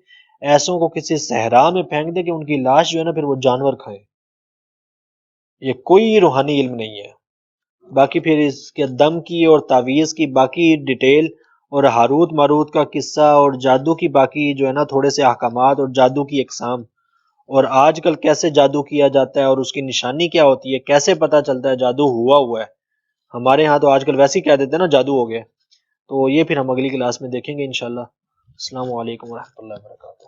[SPEAKER 1] ایسوں کو کسی صحرا میں پھینک دے کہ ان کی لاش جو ہے نا پھر وہ جانور کھائے۔ یہ کوئی روحانی علم نہیں ہے۔ باقی پھر اس کے دم کی اور تعویذ کی باقی ڈیٹیل اور ہاروت ماروت کا قصہ اور جادو کی باقی جو ہے نا تھوڑے سے احکامات اور جادو کی اقسام، اور آج کل کیسے جادو کیا جاتا ہے اور اس کی نشانی کیا ہوتی ہے، کیسے پتہ چلتا ہے جادو ہوا ہے، ہمارے ہاں تو آج کل ویسے ہی کہہ دیتے ہیں نا جادو ہو گیا، تو یہ پھر ہم اگلی کلاس میں دیکھیں گے انشاءاللہ۔ السلام علیکم ورحمۃ اللہ وبرکاتہ۔